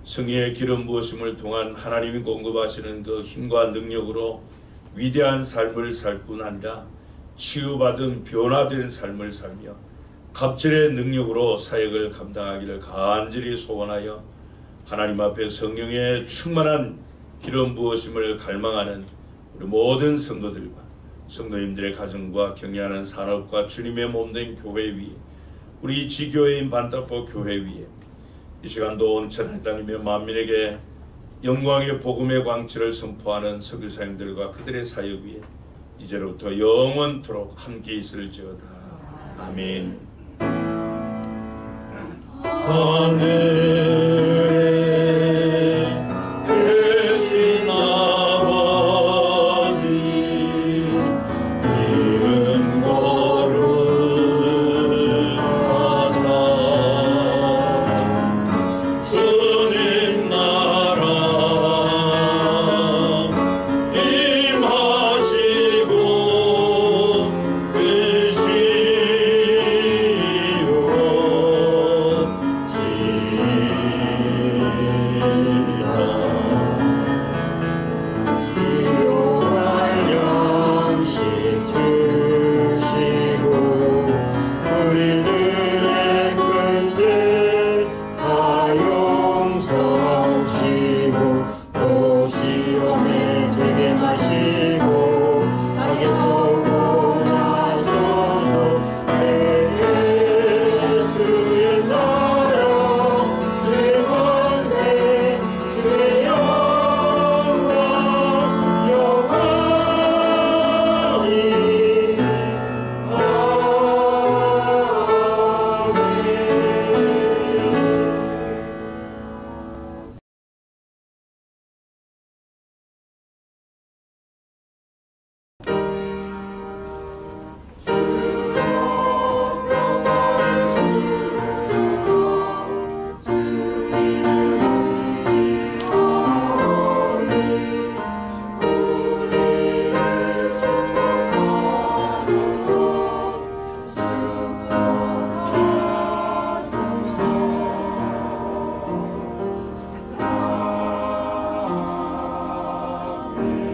성령의 기름 부으심을 통한 하나님이 공급하시는 그 힘과 능력으로 위대한 삶을 살 뿐 아니라 치유받은 변화된 삶을 살며 갑절의 능력으로 사역을 감당하기를 간절히 소원하여 하나님 앞에 성령의 충만한 기름 부으심을 갈망하는 우리 모든 성도들과 성도님들의 가정과 경영하는 산업과 주님의 몸된 교회 위에 우리 지교회인 반탁보 교회 위에 이 시간도 온 전 땅이며 만민에게 영광의 복음의 광채를 선포하는 선교사님들과 그들의 사역 위에 이제로부터 영원토록 함께 있을지어다. 아멘. 하늘에 계신 아버지 이름 거룩하사 주님 나라 임하시고 일용할 양식 주시고 우리들의 큰 죄 다 용서하시고 또 시험에 들게 마시고 악에서 구원하소서. 내게 주의 나라 주의 권세 주의 영광 영원히 아멘.